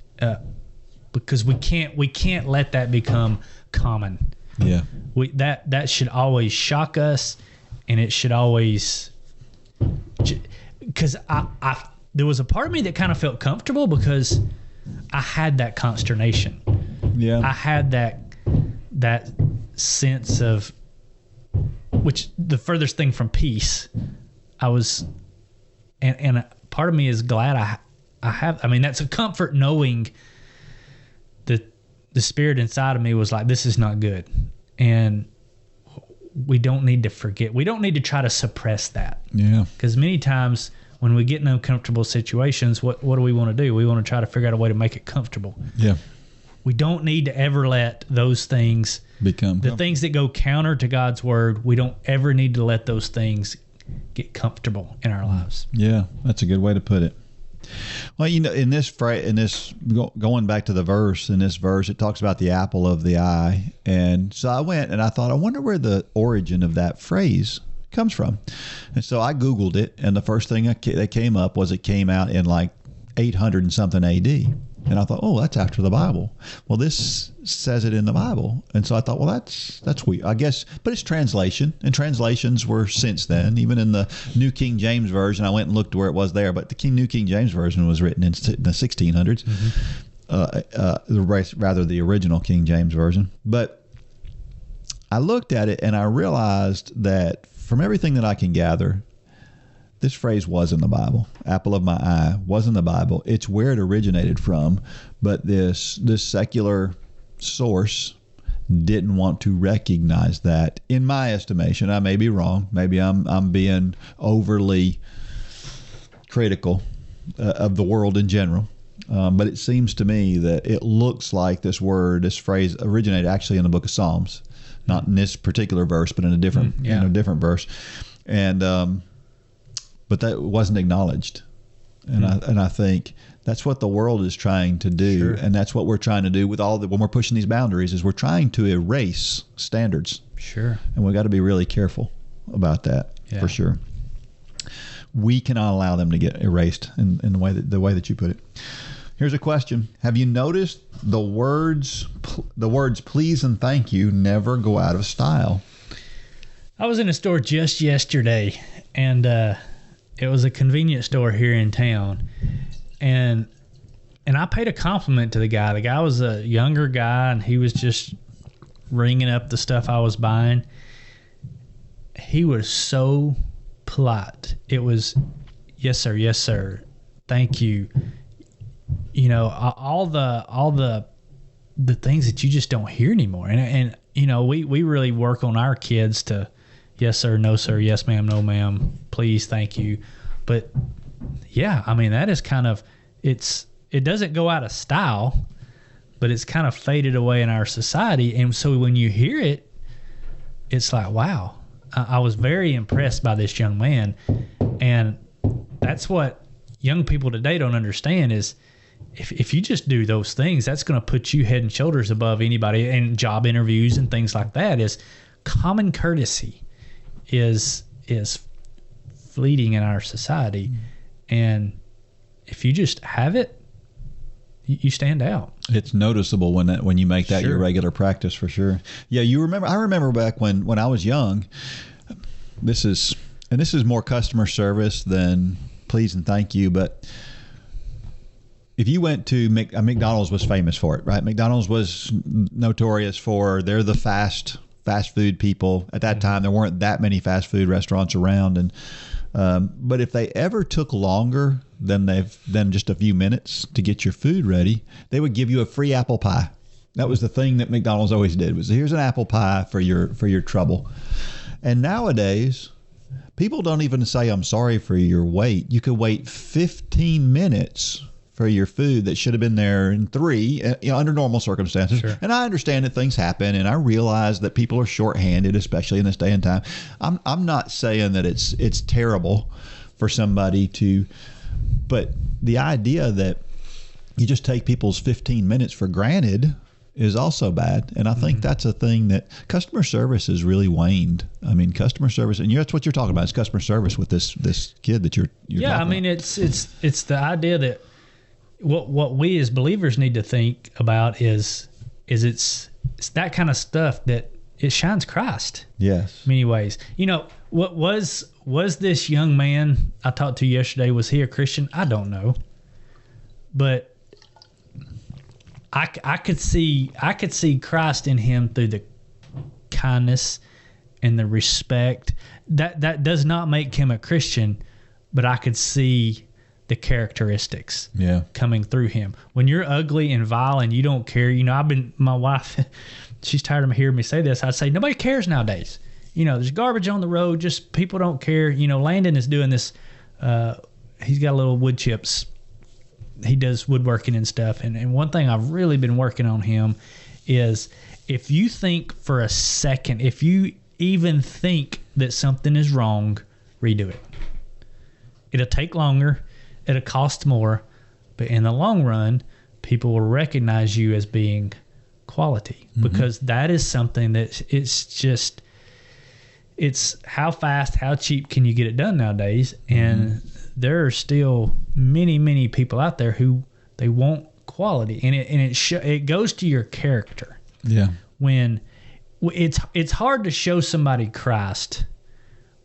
because we can't let that become common. That should always shock us, and it should always, because I there was a part of me that kind of felt comfortable because I had that consternation. I had that sense of, which the furthest thing from peace. I was, and a part of me is glad I have. I mean, that's a comfort knowing that the spirit inside of me was like, this is not good. And we don't need to forget. We don't need to try to suppress that. Because many times when we get in uncomfortable situations, what do we want to do? We want to try to figure out a way to make it comfortable. We don't need to ever let those things become the things that go counter to God's word. We don't ever need to let those things get comfortable in our lives. Yeah, that's a good way to put it. Well, you know, going back to the verse, in this verse, it talks about the apple of the eye. And so I went and I thought, I wonder where the origin of that phrase comes from. And so I Googled it, and the first thing that came up was it came out in like 800 and something AD. And I thought, oh, that's after the Bible. Well, this says it in the Bible. And so I thought, well, that's weird, I guess. But it's translation, and translations were since then. Even in the New King James Version, I went and looked where it was there. But the New King James Version was written in the 1600s, rather the original King James Version. But I looked at it, and I realized that from everything that I can gather, this phrase was in the Bible. Apple of my eye was in the Bible. It's where it originated from, but this secular source didn't want to recognize that. In my estimation, I may be wrong. Maybe I'm being overly critical of the world in general. But it seems to me that it looks like this phrase originated actually in the book of Psalms, not in this particular verse, but in a different, different verse. And, but that wasn't acknowledged. And I think that's what the world is trying to do. Sure. And that's what we're trying to do with when we're pushing these boundaries, is we're trying to erase standards. Sure. And we got to be really careful about that, for sure. We cannot allow them to get erased in the way that you put it. Here's a question. Have you noticed the words please and thank you never go out of style? I was in a store just yesterday, and it was a convenience store here in town, and I paid a compliment to the guy. The guy was a younger guy, and he was just ringing up the stuff I was buying. He was so polite. It was, yes sir, thank you. You know, all the things that you just don't hear anymore. And you know, we really work on our kids to yes sir, no sir, yes ma'am, no ma'am, please, thank you. But yeah, I mean, that is kind of, it doesn't go out of style, but it's kind of faded away in our society. And so when you hear it, it's like, wow, I was very impressed by this young man. And that's what young people today don't understand is, if you just do those things, that's going to put you head and shoulders above anybody in job interviews and things like that. Is common courtesy is fleeting in our society. And if you just have it, you stand out. It's noticeable when you make that your regular practice, for sure. Yeah, I remember back when I was young, this is more customer service than please and thank you, but if you went to McDonald's was famous for it, right? McDonald's was notorious for, they're the fast food people. At that time, there weren't that many fast food restaurants around, and but if they ever took longer than just a few minutes to get your food ready, they would give you a free apple pie. That was the thing that McDonald's always did, was here's an apple pie for your trouble. And nowadays, people don't even say I'm sorry for your wait. You could wait 15 minutes for your food that should have been there in 3, under normal circumstances. Sure. And I understand that things happen, and I realize that people are shorthanded, especially in this day and time. I'm not saying that it's terrible for somebody to, but the idea that you just take people's 15 minutes for granted is also bad. And I think that's a thing that customer service has really waned. I mean, customer service, and that's what you're talking about, is customer service with this kid that you're yeah, I mean, about. it's the idea that what we as believers need to think about is it's that kind of stuff that it shines Christ. Yes. In many ways. You know, what was this young man I talked to yesterday, was he a Christian? I don't know. But I could see Christ in him through the kindness and the respect. That does not make him a Christian, but I could see the characteristics coming through him. When you're ugly and vile and you don't care, you know, my wife, she's tired of hearing me say this. I'd say nobody cares nowadays. You know, there's garbage on the road, just people don't care. You know, Landon is doing this. He's got little wood chips. He does woodworking and stuff. And one thing I've really been working on him is, if you think for a second, if you even think that something is wrong, redo it. It'll take longer. It'll cost more, but in the long run, people will recognize you as being quality, because that is something that it's how fast, how cheap can you get it done nowadays? And there are still many, many people out there who they want quality, and it goes to your character. Yeah. When it's hard to show somebody Christ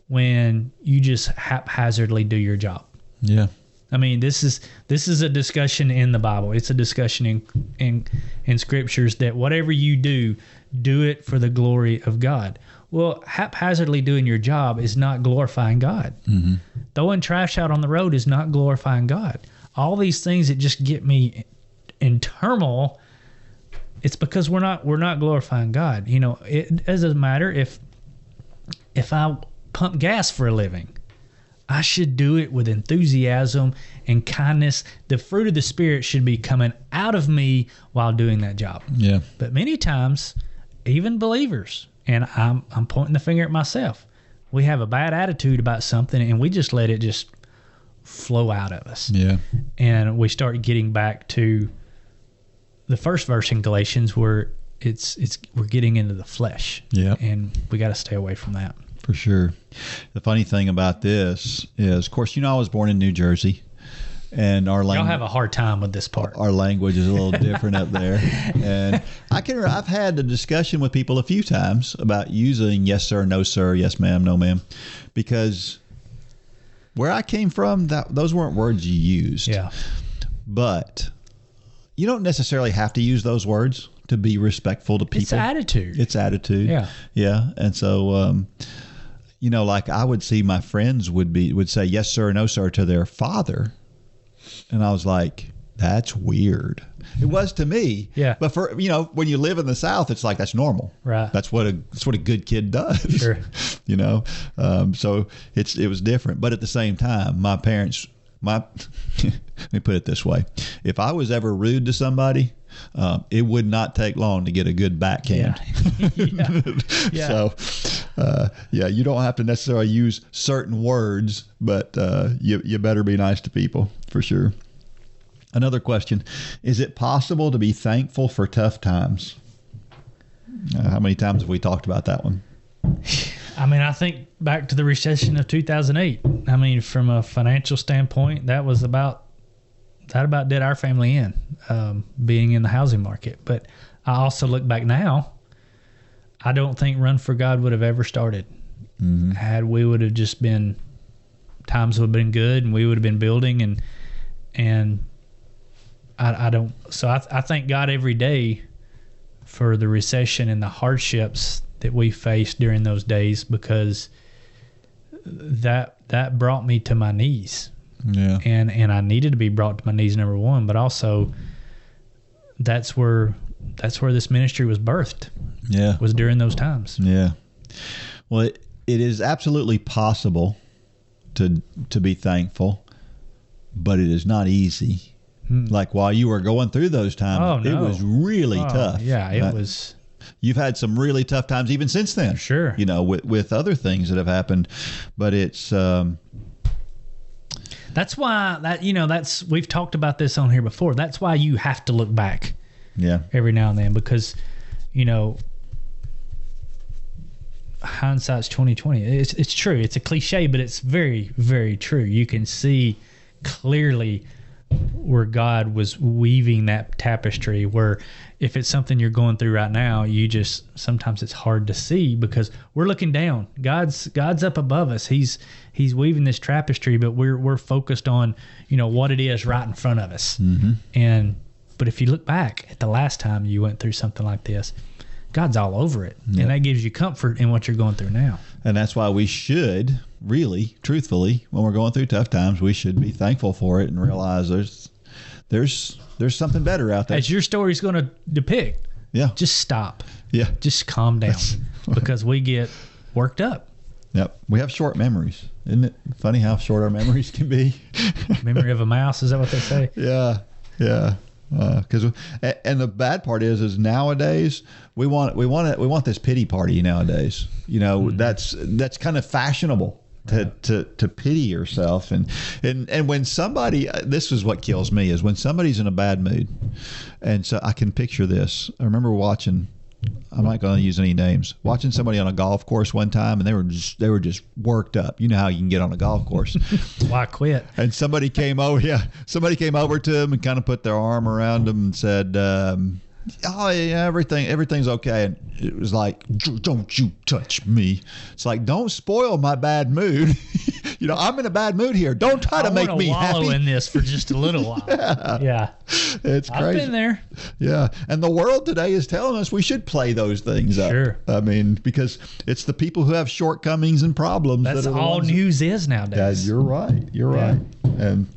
when you just haphazardly do your job. Yeah. I mean, this is a discussion in the Bible. It's a discussion in scriptures that whatever you do it for the glory of God. Well, haphazardly doing your job is not glorifying God. Throwing trash out on the road is not glorifying God. All these things that just get me in turmoil, it's because we're not glorifying God. You know, it doesn't matter if I pump gas for a living. I should do it with enthusiasm and kindness. The fruit of the Spirit should be coming out of me while doing that job. Yeah. But many times, even believers, and I'm pointing the finger at myself, we have a bad attitude about something and we just let it just flow out of us. Yeah. And we start getting back to the first verse in Galatians where we're getting into the flesh. Yeah. And we got to stay away from that. For sure. The funny thing about this is, of course, I was born in New Jersey, and our Y'all language. have a hard time with this part. Our language is a little different up there, and I've had a discussion with people a few times about using yes sir, no sir, yes ma'am, no ma'am, because where I came from, those weren't words you used. Yeah. But you don't necessarily have to use those words to be respectful to people. It's attitude. It's attitude. Yeah. Yeah. And so, like I would see my friends would say yes sir, no sir to their father. And I was like, that's weird. It was to me. Yeah. But for, when you live in the South, it's like, that's normal. Right. That's what a good kid does. Sure. So it was different. But at the same time, my parents, let me put it this way. If I was ever rude to somebody, it would not take long to get a good backhand. Yeah. So, you don't have to necessarily use certain words, but you better be nice to people for sure. Another question: is it possible to be thankful for tough times? How many times have we talked about that one? I mean, I think back to the recession of 2008. I mean, from a financial standpoint, that about did our family in, being in the housing market. But I also look back now, I don't think Run for God would have ever started. Mm-hmm. Had we would have just been, times would have been good and we would have been building and I thank God every day for the recession and the hardships that we faced during those days, because that brought me to my knees. Yeah. And I needed to be brought to my knees, number one, but also that's where this ministry was birthed. Yeah. Was during those times. Yeah. Well, it is absolutely possible to be thankful, but it is not easy. Like while you were going through those times, it was really tough. Yeah, it was. You've had some really tough times even since then. Sure. With other things that have happened, but it's. That's why we've talked about this on here before. That's why you have to look back. Yeah. Every now and then, because, hindsight's 20/20. It's true. It's a cliche, but it's very, very true. You can see clearly where God was weaving that tapestry, where if it's something you're going through right now, sometimes it's hard to see because we're looking down. God's up above us. He's weaving this tapestry, but we're focused on, what it is right in front of us. Mm-hmm. But if you look back at the last time you went through something like this, God's all over it. Yep. And that gives you comfort in what you're going through now. And that's why we should really, truthfully, when we're going through tough times, we should be thankful for it and realize there's something better out there. As your story's going to depict. Yeah. Just stop. Yeah. Just calm down because we get worked up. Yep. We have short memories. Isn't it funny how short our memories can be? Memory of a mouse. Is that what they say? Yeah. Yeah. And the bad part is nowadays we want this pity party nowadays. Mm-hmm. That's kind of fashionable to pity yourself and when somebody, this is what kills me, is when somebody's in a bad mood. And so I can picture this. I remember watching, I'm not going to use any names, watching somebody on a golf course one time, and they were just worked up. You know how you can get on a golf course. Why quit? And somebody came over to him and kind of put their arm around him and said, "Oh yeah, everything's okay." And it was like, "Don't you touch me." It's like, don't spoil my bad mood. I'm in a bad mood here. Don't try to make me happy. I want to wallow in this for just a little while. Yeah. It's crazy. I've been there. Yeah. And the world today is telling us we should play those things up. Sure. I mean, because it's the people who have shortcomings and problems. That's all news is nowadays. Yeah, you're right. You're right. And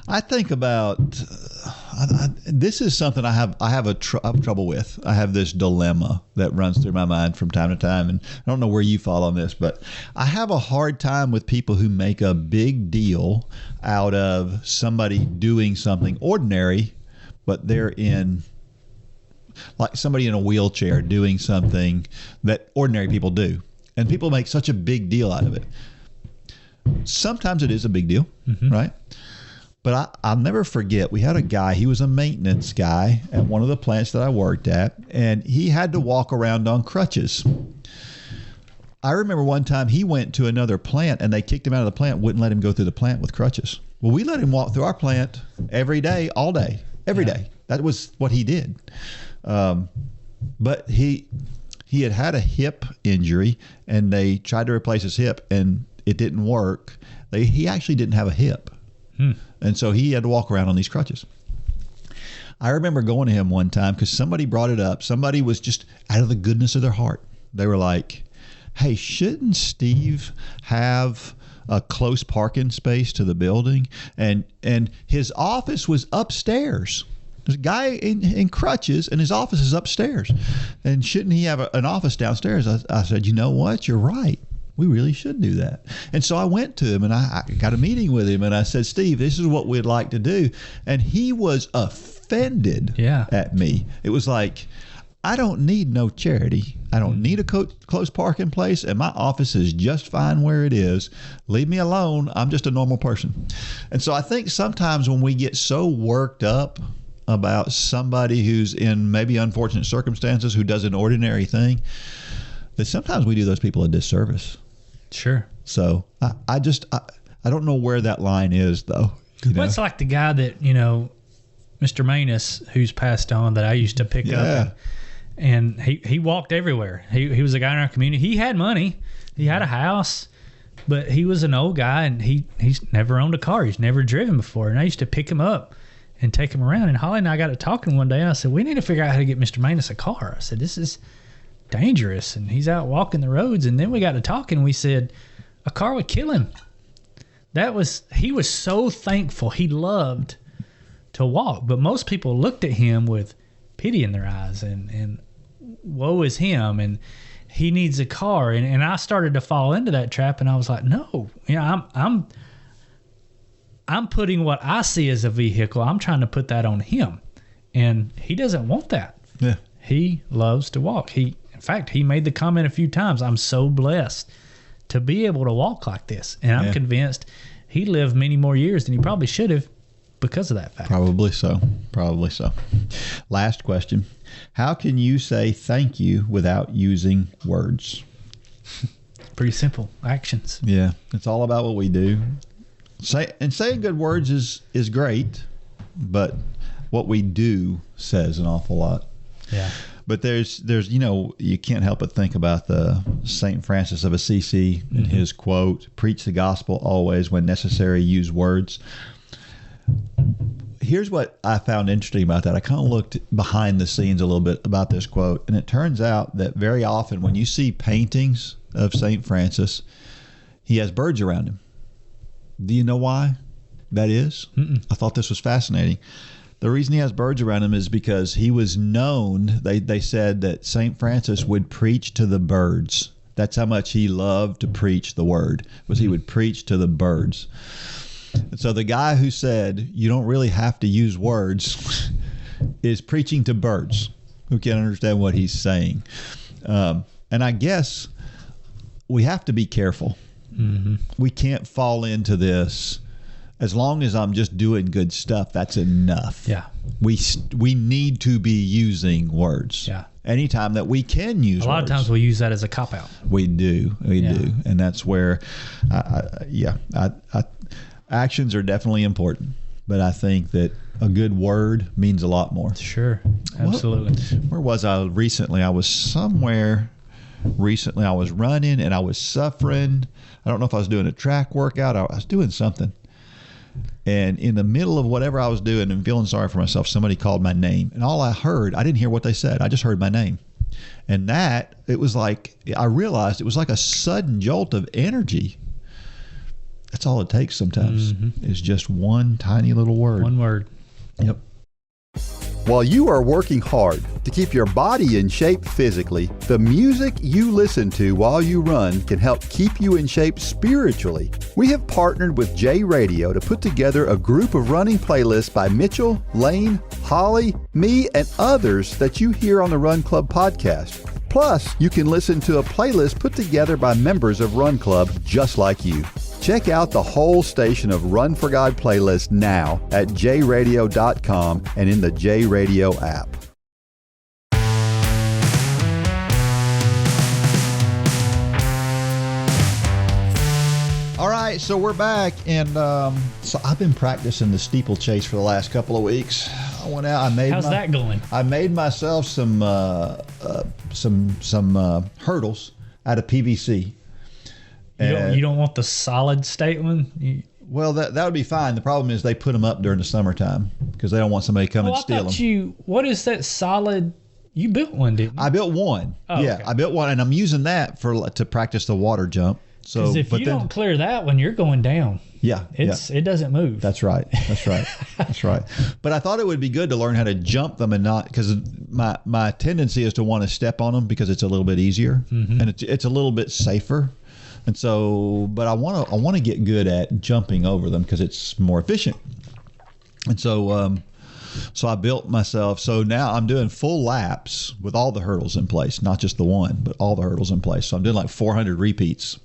I think about this is something I have trouble with. I have this dilemma that runs through my mind from time to time, and I don't know where you fall on this, but I have a hard time with people who make a big deal out of somebody doing something ordinary, but they're in, like somebody in a wheelchair doing something that ordinary people do, and people make such a big deal out of it. Sometimes it is a big deal, right? But I'll never forget, we had a guy, he was a maintenance guy at one of the plants that I worked at, and he had to walk around on crutches. I remember one time he went to another plant and they kicked him out of the plant, wouldn't let him go through the plant with crutches. Well, we let him walk through our plant every day, all day, every day. That was what he did. But he had a hip injury, and they tried to replace his hip, and it didn't work. He actually didn't have a hip. And so he had to walk around on these crutches. I remember going to him one time because somebody brought it up. Somebody was just out of the goodness of their heart. They were like, hey, shouldn't Steve have a close parking space to the building? And his office was upstairs. There's a guy in crutches, and his office is upstairs. And shouldn't he have an office downstairs? I said, you know what? You're right. We really should do that. And so I went to him, and I got a meeting with him, and I said, Steve, this is what we'd like to do. And he was offended at me. It was like, I don't need no charity. I don't need a close parking place, and my office is just fine where it is. Leave me alone. I'm just a normal person. And so I think sometimes when we get so worked up about somebody who's in maybe unfortunate circumstances, who does an ordinary thing, that sometimes we do those people a disservice. Sure. So I don't know where that line is, though. Well, it's like the guy that, Mr. Manus, who's passed on, that I used to pick up. And he walked everywhere. He was a guy in our community. He had money. He had a house. But he was an old guy, and he's never owned a car. He's never driven before. And I used to pick him up and take him around. And Holly and I got to talking one day, and I said, we need to figure out how to get Mr. Manus a car. I said, this is dangerous, and he's out walking the roads. And then we got to talking, and we said a car would kill him. He was so thankful. He loved to walk, but most people looked at him with pity in their eyes, and woe is him, and he needs a car. And I started to fall into that trap, and I was like, no, I'm putting what I see as a vehicle, I'm trying to put that on him, and he doesn't want that. Yeah. He loves to walk. In fact, he made the comment a few times, I'm so blessed to be able to walk like this. And I'm convinced he lived many more years than he probably should have because of that fact. Probably so. Last question. How can you say thank you without using words? Pretty simple. Actions. Yeah. It's all about what we do. Saying good words is great, but what we do says an awful lot. Yeah. But there's you can't help but think about the St. Francis of Assisi and his quote, preach the gospel always, when necessary, use words. Here's what I found interesting about that. I kind of looked behind the scenes a little bit about this quote, and it turns out that very often when you see paintings of St. Francis, he has birds around him. Do you know why that is? I thought this was fascinating. The reason he has birds around him is because he was known, they said that St. Francis would preach to the birds. That's how much he loved to preach the word, was he would preach to the birds. And so the guy who said, you don't really have to use words, is preaching to birds who can't understand what he's saying. And I guess we have to be careful. We can't fall into this. As long as I'm just doing good stuff, that's enough. Yeah. We need to be using words. Yeah. Anytime that we can use words. A lot of times we use that as a cop-out. We do. We do. And that's where, actions are definitely important. But I think that a good word means a lot more. Sure. Absolutely. Where was I recently? I was somewhere recently. I was running and I was suffering. I don't know if I was doing a track workout. I was doing something. And in the middle of whatever I was doing and feeling sorry for myself, somebody called my name. And all I heard, I didn't hear what they said. I just heard my name. And it was like, I realized it was like a sudden jolt of energy. That's all it takes sometimes, is just one tiny little word. One word. Yep. While you are working hard to keep your body in shape physically, the music you listen to while you run can help keep you in shape spiritually. We have partnered with J Radio to put together a group of running playlists by Mitchell, Lane, Holly, me, and others that you hear on the Run Club podcast. Plus, you can listen to a playlist put together by members of Run Club just like you. Check out the whole station of Run for God playlists now at jradio.com and in the J Radio app. All right, so we're back, and so I've been practicing the steeplechase for the last couple of weeks. I went out. How's that going? I made myself some hurdles out of PVC. You don't want the solid state one? Well, that would be fine. The problem is they put them up during the summertime because they don't want somebody to come and steal them. What is that solid? You built one, didn't you? I built one. Oh, yeah, okay. I built one, and I'm using that to practice the water jump. So, because if you don't clear that one, you're going down. Yeah, it doesn't move. That's right. That's right. But I thought it would be good to learn how to jump them and not, because my tendency is to want to step on them because it's a little bit easier and it's a little bit safer. And so, but I want to get good at jumping over them because it's more efficient. And so, so I built myself. So now I'm doing full laps with all the hurdles in place, not just the one, but all the hurdles in place. So I'm doing like 400 repeats,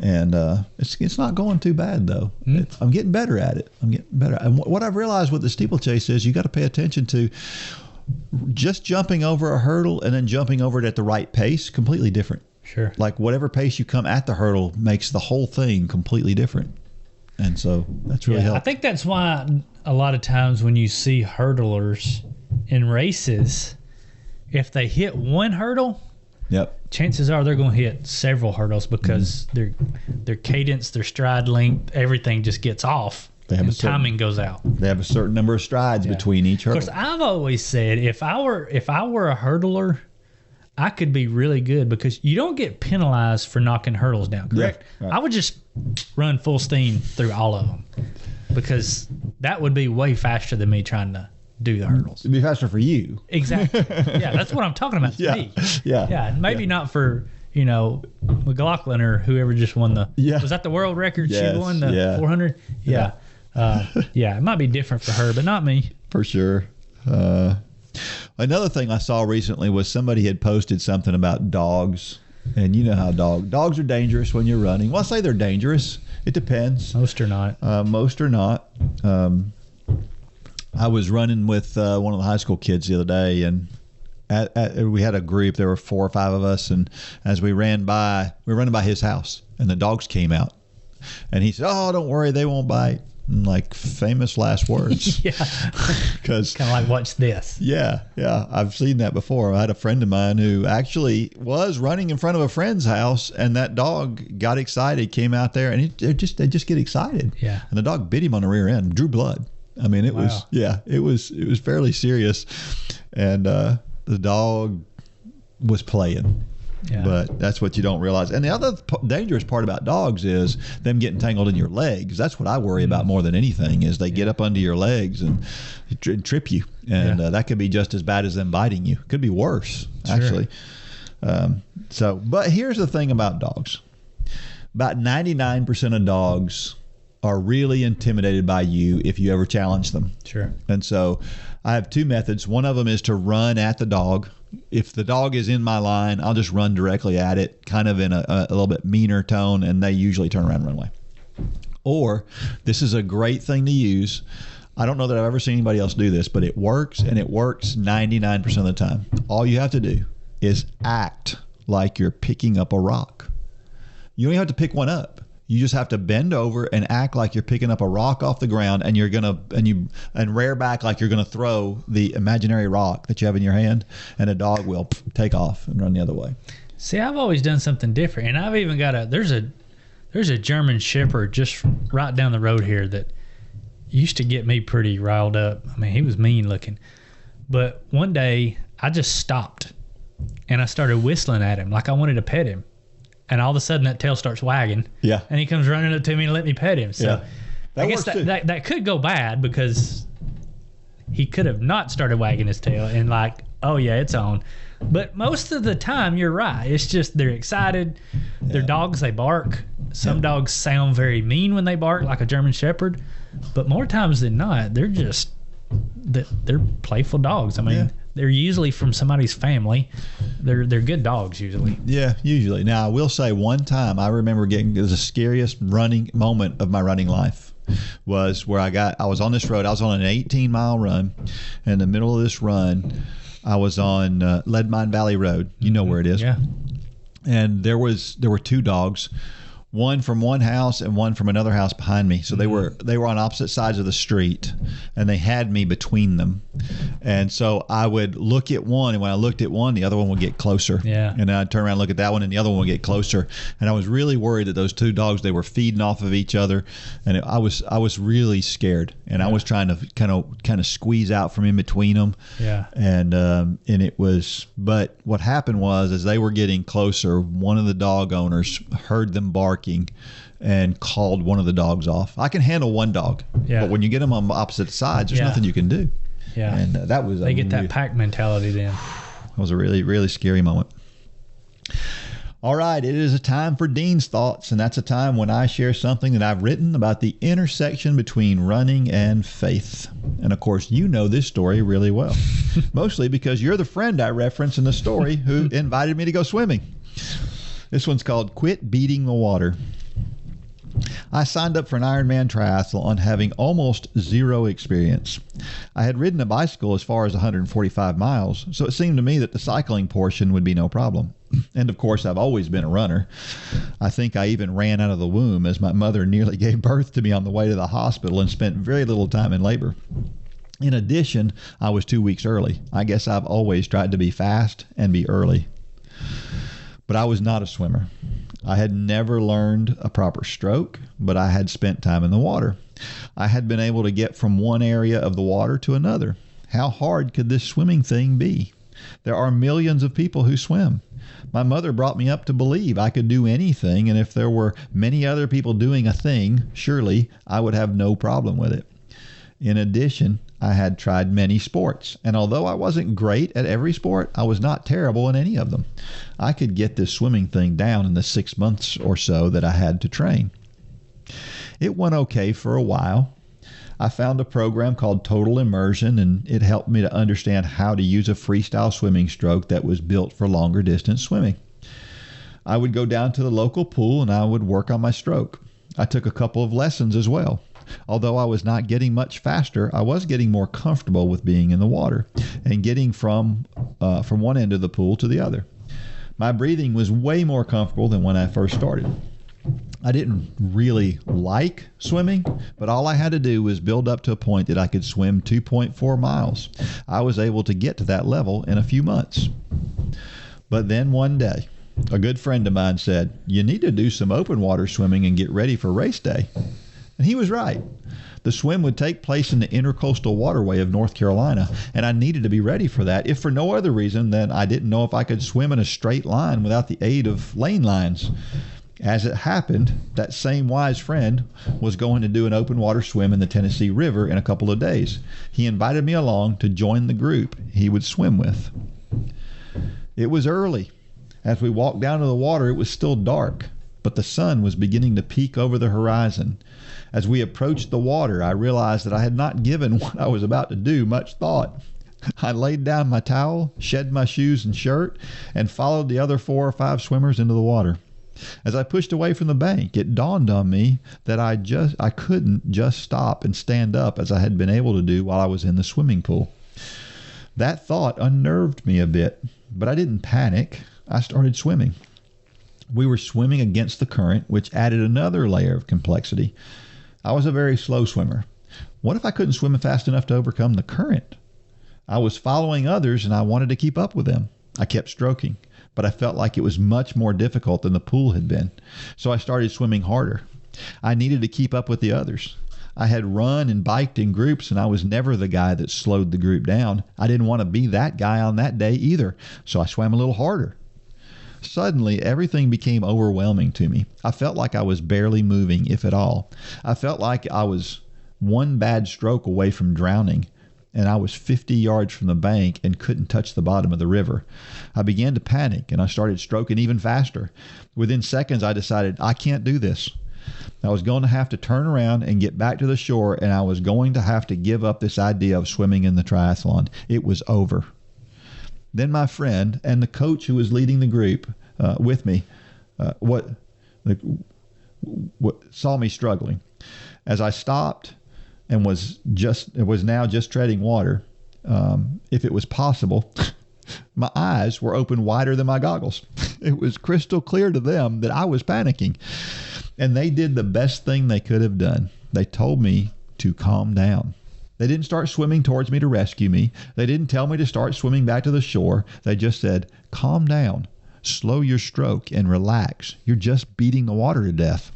and it's not going too bad though. I'm getting better at it. I'm getting better. And what I've realized with the steeplechase is you got to pay attention to just jumping over a hurdle and then jumping over it at the right pace. Completely different. Sure. Like whatever pace you come at the hurdle makes the whole thing completely different. And so that's really helpful. I think that's why a lot of times when you see hurdlers in races, if they hit one hurdle, chances are they're going to hit several hurdles because their cadence, their stride length, everything just gets off. And timing goes out. They have a certain number of strides between each hurdle. Of course, I've always said if I were a hurdler, I could be really good because you don't get penalized for knocking hurdles down, correct? Yeah, right. I would just run full steam through all of them because that would be way faster than me trying to do the hurdles. It'd be faster for you. Exactly. Yeah, that's what I'm talking about to me. Yeah, maybe not for, McLaughlin or whoever just won the... Yeah. Was that the world record Yes, she won, the 400? Yeah. It might be different for her, but not me. For sure. Another thing I saw recently was somebody had posted something about dogs. And you know how dogs are dangerous when you're running. Well, I say they're dangerous. It depends. Most are not. Most are not. I was running with one of the high school kids the other day, and we had a group. There were 4 or 5 of us, and as we were running by his house, and the dogs came out, and he said, "Oh, don't worry, they won't bite." And like famous last words. Yeah. Because kind of like, watch this. Yeah. I've seen that before. I had a friend of mine who actually was running in front of a friend's house, and that dog got excited, came out there, and they just get excited. Yeah. And the dog bit him on the rear end, drew blood. I mean, it was fairly serious, and the dog was playing. Yeah. But that's what you don't realize. And the other dangerous part about dogs is them getting tangled in your legs. That's what I worry about more than anything, is they get up under your legs and trip you. And that could be just as bad as them biting you. Could be worse, actually. But here's the thing about dogs. About 99% of dogs are really intimidated by you if you ever challenge them. Sure. And so I have 2 methods. One of them is to run at the dog. If the dog is in my line, I'll just run directly at it, kind of in a little bit meaner tone, and they usually turn around and run away. Or this is a great thing to use. I don't know that I've ever seen anybody else do this, but it works, and it works 99% of the time. All you have to do is act like you're picking up a rock. You don't even have to pick one up. You just have to bend over and act like you're picking up a rock off the ground, and and rear back like you're gonna throw the imaginary rock that you have in your hand, and a dog will take off and run the other way. See, I've always done something different, and I've even got there's a German Shepherd just right down the road here that used to get me pretty riled up. I mean, he was mean looking, but one day I just stopped and I started whistling at him like I wanted to pet him. And all of a sudden that tail starts wagging. Yeah. And he comes running up to me and let me pet him. So I guess that could go bad because he could have not started wagging his tail and like, oh yeah, it's on. But most of the time, you're right. It's just they're excited. They're dogs. They bark. Some dogs sound very mean when they bark, like a German Shepherd. But more times than not, they're playful dogs. I mean, they're usually from somebody's family. They're good dogs usually. Yeah, usually. Now, I will say one time I remember it was the scariest running moment of my running life. Was where I was on this road. I was on an 18-mile run. In the middle of this run, I was on Leadmine Valley Road. You know where it is. Yeah. And there were two dogs, one from one house and one from another house behind me. So they were on opposite sides of the street, and they had me between them. And so I would look at one, and when I looked at one, the other one would get closer. Yeah. And then I'd turn around and look at that one, and the other one would get closer. And I was really worried that those two dogs, they were feeding off of each other, and I was really scared. And I was trying to kind of squeeze out from in between them. Yeah. And it was, but what happened was, as they were getting closer, one of the dog owners heard them barking and called one of the dogs off. I can handle one dog, but when you get them on opposite sides, there's nothing you can do. Yeah. And that was they get that pack mentality then. It was a really, really scary moment. All right, it is a time for Dean's Thoughts, and that's a time when I share something that I've written about the intersection between running and faith. And of course, you know this story really well, mostly because you're the friend I referenced in the story who invited me to go swimming. This one's called Quit Beating the Water. I signed up for an Ironman triathlon having almost zero experience. I had ridden a bicycle as far as 145 miles, so it seemed to me that the cycling portion would be no problem. And of course, I've always been a runner. I think I even ran out of the womb as my mother nearly gave birth to me on the way to the hospital and spent very little time in labor. In addition, I was 2 weeks early. I guess I've always tried to be fast and be early. But I was not a swimmer. I had never learned a proper stroke, but I had spent time in the water. I had been able to get from one area of the water to another. How hard could this swimming thing be? There are millions of people who swim. My mother brought me up to believe I could do anything, and if there were many other people doing a thing, surely I would have no problem with it. In addition, I had tried many sports, and although I wasn't great at every sport, I was not terrible in any of them. I could get this swimming thing down in the 6 months or so that I had to train. It went okay for a while. I found a program called Total Immersion, and it helped me to understand how to use a freestyle swimming stroke that was built for longer distance swimming. I would go down to the local pool and I would work on my stroke. I took a couple of lessons as well. Although I was not getting much faster, I was getting more comfortable with being in the water and getting from one end of the pool to the other. My breathing was way more comfortable than when I first started. I didn't really like swimming, but all I had to do was build up to a point that I could swim 2.4 miles. I was able to get to that level in a few months. But then one day, a good friend of mine said, "You need to do some open water swimming and get ready for race day." And he was right. The swim would take place in the Intercoastal Waterway of North Carolina, and I needed to be ready for that, if for no other reason than I didn't know if I could swim in a straight line without the aid of lane lines. As it happened, that same wise friend was going to do an open water swim in the Tennessee River in a couple of days. He invited me along to join the group he would swim with. It was early. As we walked down to the water, it was still dark, but the sun was beginning to peek over the horizon. As we approached the water, I realized that I had not given what I was about to do much thought. I laid down my towel, shed my shoes and shirt, and followed the other 4 or 5 swimmers into the water. As I pushed away from the bank, it dawned on me that I couldn't just stop and stand up as I had been able to do while I was in the swimming pool. That thought unnerved me a bit, but I didn't panic. I started swimming. We were swimming against the current, which added another layer of complexity. I was a very slow swimmer. What if I couldn't swim fast enough to overcome the current? I was following others and I wanted to keep up with them. I kept stroking, but I felt like it was much more difficult than the pool had been. So I started swimming harder. I needed to keep up with the others. I had run and biked in groups, and I was never the guy that slowed the group down. I didn't want to be that guy on that day either, so I swam a little harder. Suddenly, everything became overwhelming to me. I felt like I was barely moving, if at all. I felt like I was one bad stroke away from drowning, and I was 50 yards from the bank and couldn't touch the bottom of the river. I began to panic, and I started stroking even faster. Within seconds, I decided I can't do this. I was going to have to turn around and get back to the shore, and I was going to have to give up this idea of swimming in the triathlon. It was over. Then my friend and the coach who was leading the group with me saw me struggling. As I stopped and was now just treading water, if it was possible, my eyes were open wider than my goggles. It was crystal clear to them that I was panicking. And they did the best thing they could have done. They told me to calm down. They didn't start swimming towards me to rescue me. They didn't tell me to start swimming back to the shore. They just said, calm down, slow your stroke, and relax. You're just beating the water to death.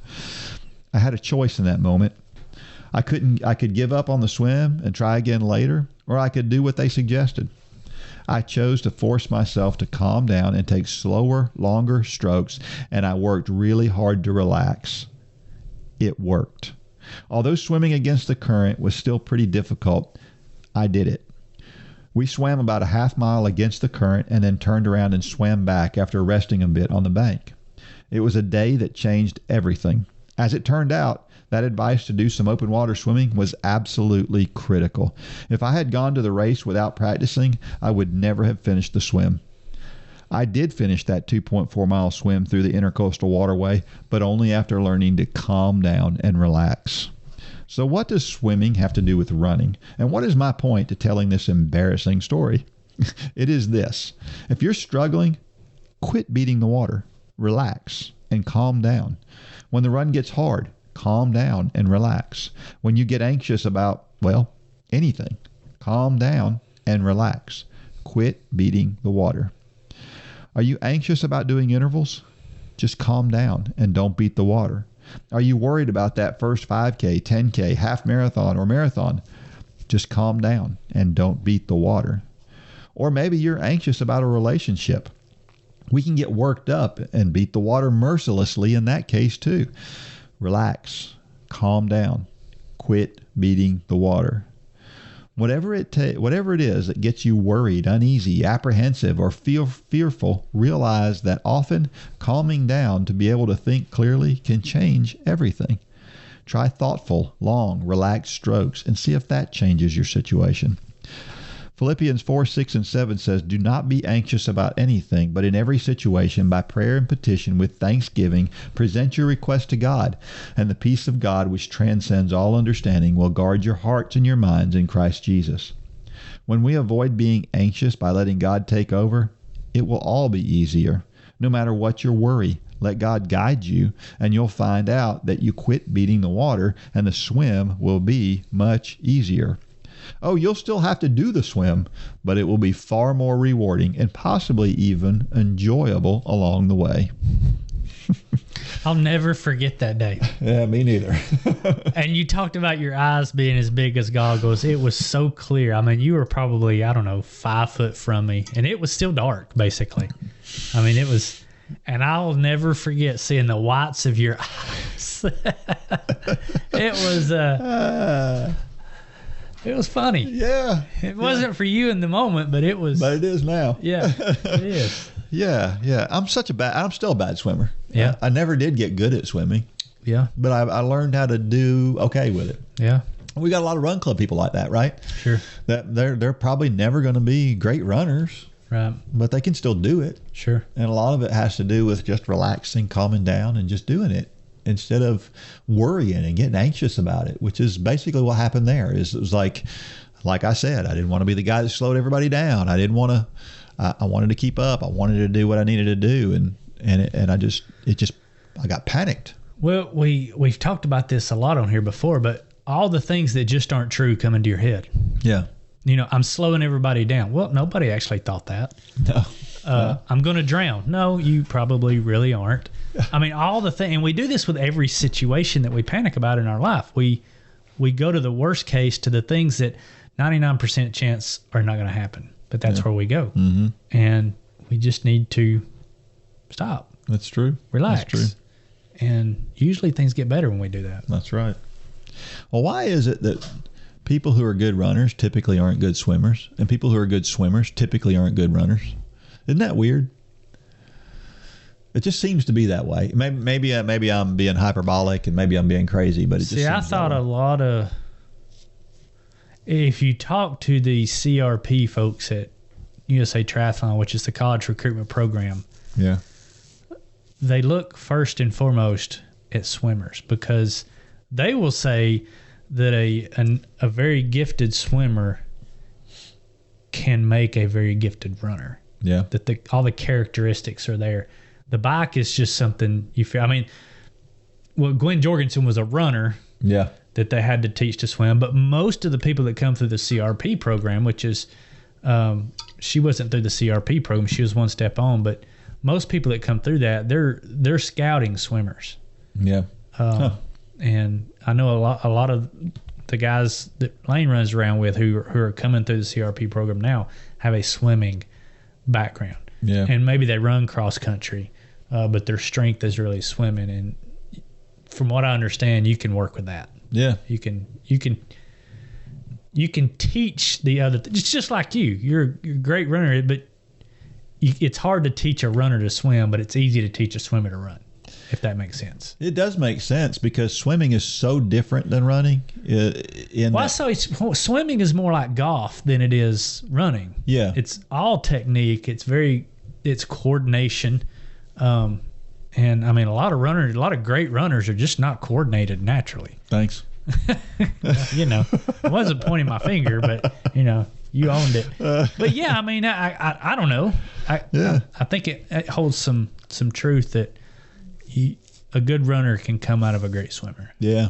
I had a choice in that moment. I could give up on the swim and try again later, or I could do what they suggested. I chose to force myself to calm down and take slower, longer strokes, and I worked really hard to relax. It worked. Although swimming against the current was still pretty difficult, I did it. We swam about a half mile against the current and then turned around and swam back after resting a bit on the bank. It was a day that changed everything. As it turned out, that advice to do some open water swimming was absolutely critical. If I had gone to the race without practicing, I would never have finished the swim. I did finish that 2.4 mile swim through the Intercoastal Waterway, but only after learning to calm down and relax. So what does swimming have to do with running? And what is my point to telling this embarrassing story? It is this. If you're struggling, quit beating the water, relax, and calm down. When the run gets hard, calm down and relax. When you get anxious about, anything, calm down and relax. Quit beating the water. Are you anxious about doing intervals? Just calm down and don't beat the water. Are you worried about that first 5K, 10K, half marathon, or marathon? Just calm down and don't beat the water. Or maybe you're anxious about a relationship. We can get worked up and beat the water mercilessly in that case too. Relax, calm down, quit beating the water. Whatever it is that gets you worried, uneasy, apprehensive, or fearful, realize that often calming down to be able to think clearly can change everything. Try thoughtful, long, relaxed strokes and see if that changes your situation. Philippians 4, 6, and 7 says, do not be anxious about anything, but in every situation, by prayer and petition with thanksgiving, present your request to God, and the peace of God, which transcends all understanding, will guard your hearts and your minds in Christ Jesus. When we avoid being anxious by letting God take over, it will all be easier. No matter what your worry, let God guide you, and you'll find out that you quit beating the water, and the swim will be much easier. Oh, you'll still have to do the swim, but it will be far more rewarding and possibly even enjoyable along the way. I'll never forget that day. Yeah, me neither. And you talked about your eyes being as big as goggles. It was so clear. I mean, you were probably, 5 foot from me, and it was still dark, basically. I mean, it was, and I'll never forget seeing the whites of your eyes. It was funny. Yeah. It wasn't for you in the moment, but it was. But it is now. Yeah, it is. Yeah. I'm still a bad swimmer. Yeah. I never did get good at swimming. Yeah. But I learned how to do okay with it. Yeah. We got a lot of run club people like that, right? Sure. That they're probably never going to be great runners. Right. But they can still do it. Sure. And a lot of it has to do with just relaxing, calming down, and just doing it instead of worrying and getting anxious about it, which is basically what happened there. It was like I said, I didn't want to be the guy that slowed everybody down. I didn't want to. I wanted to keep up. I wanted to do what I needed to do, and I got panicked. Well, we've talked about this a lot on here before, but all the things that just aren't true come into your head. Yeah. I'm slowing everybody down. Well, nobody actually thought that. No. I'm going to drown. No, you probably really aren't. I mean, all the things, and we do this with every situation that we panic about in our life. We go to the worst case, to the things that 99% chance are not going to happen. But that's where we go. Mm-hmm. And we just need to stop. That's true. Relax. That's true. And usually things get better when we do that. That's right. Well, why is it that people who are good runners typically aren't good swimmers, and people who are good swimmers typically aren't good runners. Isn't that weird? It just seems to be that way. Maybe I'm being hyperbolic and maybe I'm being crazy, but it just seems I thought that way. a lot of, if you talk to the CRP folks at USA Triathlon, which is the college recruitment program, Yeah. they look first and foremost at swimmers, because they will say that a very gifted swimmer can make a very gifted runner. Yeah. That all the characteristics are there. The bike is just something you feel. I mean, well, Gwen Jorgensen was a runner Yeah. that they had to teach to swim, but most of the people that come through the CRP program, which is, she wasn't through the CRP program, she was one step on, but most people that come through that, they're scouting swimmers. Yeah. And I know a lot of the guys that Lane runs around with who are coming through the CRP program now have a swimming background. Yeah. And maybe they run cross country, but their strength is really swimming. And from what I understand, you can work with that. Yeah. You can teach the other. It's just like you. You're a great runner, but it's hard to teach a runner to swim, but it's easy to teach a swimmer to run, if that makes sense. It does make sense because swimming is so different than running. Swimming is more like golf than it is running. Yeah. It's all technique. It's coordination. And I mean, a lot of great runners are just not coordinated naturally. Thanks. I wasn't pointing my finger, but you owned it. But yeah, I mean, I don't know. I think it holds some truth that a good runner can come out of a great swimmer. Yeah.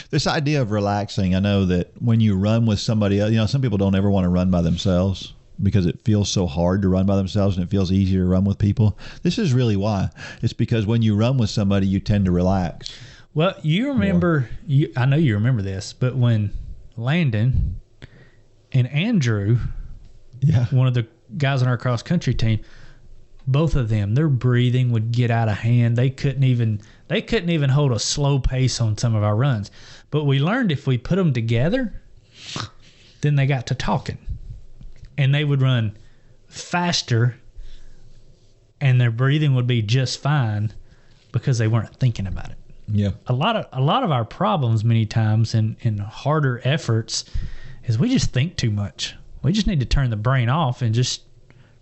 This idea of relaxing, I know that when you run with somebody else, some people don't ever want to run by themselves because it feels so hard to run by themselves and it feels easier to run with people. This is really why. It's because when you run with somebody, you tend to relax. Well, you remember, I know you remember this, but when Landon and Andrew, one of the guys on our cross country team, both of them, their breathing would get out of hand. They couldn't even hold a slow pace on some of our runs. But we learned if we put them together, then they got to talking. And they would run faster and their breathing would be just fine because they weren't thinking about it. Yeah. A lot of our problems many times in harder efforts is we just think too much. We just need to turn the brain off and just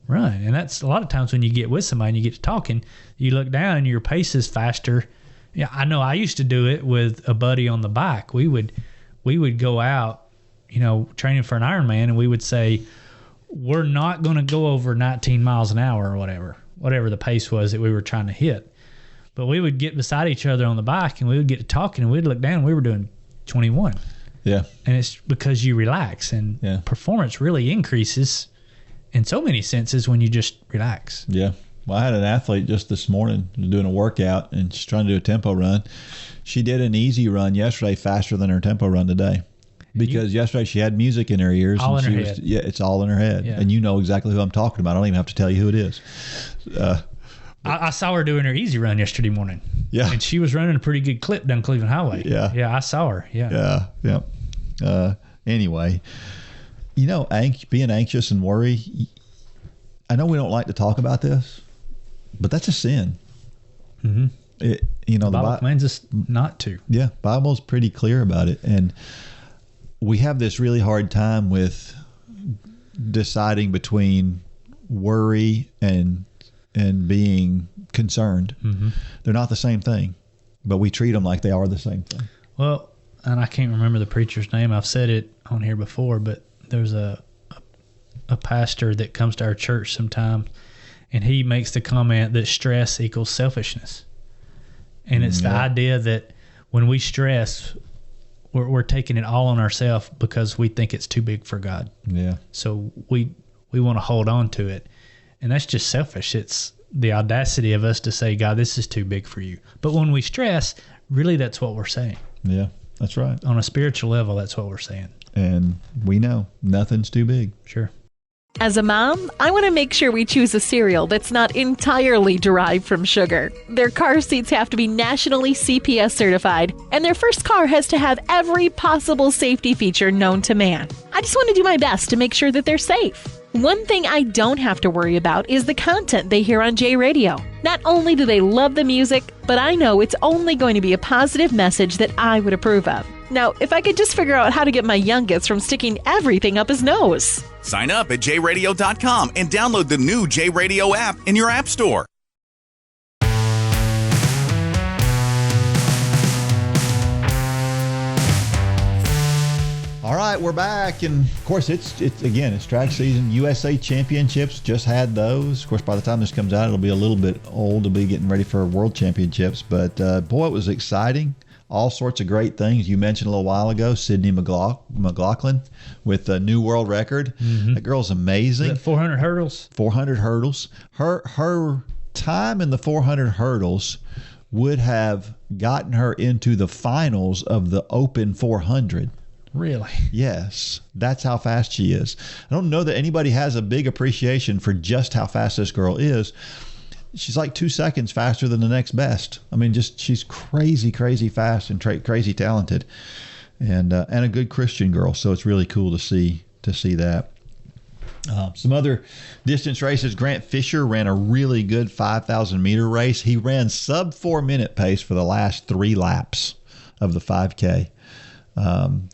run. And that's a lot of times when you get with somebody and you get to talking, you look down and your pace is faster. Yeah, I know I used to do it with a buddy on the bike. We would go out, training for an Ironman, and we would say, we're not going to go over 19 miles an hour or whatever the pace was that we were trying to hit. But we would get beside each other on the bike and we would get to talking and we'd look down and we were doing 21. Yeah. And it's because you relax and performance really increases in so many senses when you just relax. Yeah. Well, I had an athlete just this morning doing a workout and she's trying to do a tempo run. She did an easy run yesterday faster than her tempo run today. Because yesterday she had music in her ears. All in her head. Yeah, it's all in her head. Yeah. And you know exactly who I'm talking about. I don't even have to tell you who it is. I saw her doing her easy run yesterday morning. Yeah. And she was running a pretty good clip down Cleveland Highway. Yeah. Yeah, I saw her. Yeah. Yeah. Anyway, being anxious and worry, I know we don't like to talk about this, but that's a sin. Mm-hmm. The Bible commands us not to. Yeah. Bible's pretty clear about it. And we have this really hard time with deciding between worry and being concerned. Mm-hmm. They're not the same thing, but we treat them like they are the same thing. Well, and I can't remember the preacher's name. I've said it on here before, but there's a pastor that comes to our church sometimes, and he makes the comment that stress equals selfishness. And it's the idea that when we stress, we're taking it all on ourselves because we think it's too big for God. Yeah. So we want to hold on to it. And that's just selfish. It's the audacity of us to say, God, this is too big for you. But when we stress, really that's what we're saying. Yeah, that's right. On a spiritual level, that's what we're saying. And we know nothing's too big. Sure. As a mom, I want to make sure we choose a cereal that's not entirely derived from sugar. Their car seats have to be nationally CPS certified, and their first car has to have every possible safety feature known to man. I just want to do my best to make sure that they're safe. One thing I don't have to worry about is the content they hear on J Radio. Not only do they love the music, but I know it's only going to be a positive message that I would approve of. Now, if I could just figure out how to get my youngest from sticking everything up his nose. Sign up at jradio.com and download the new J Radio app in your app store. All right, we're back, and of course it's track season. USA Championships just had those. Of course, by the time this comes out, it'll be a little bit old to be getting ready for World Championships. But boy, it was exciting. All sorts of great things. You mentioned a little while ago, Sydney McLaughlin with a new world record. Mm-hmm. That girl's amazing. 400 hurdles. 400 hurdles. Her time in the 400 hurdles would have gotten her into the finals of the Open 400. Really? Yes. That's how fast she is. I don't know that anybody has a big appreciation for just how fast this girl is. She's like 2 seconds faster than the next best. I mean, she's crazy fast and crazy talented, and a good Christian girl. So it's really cool to see that. Some other distance races. Grant Fisher ran a really good 5,000 meter race. He ran sub 4 minute pace for the last 3 laps of the 5K.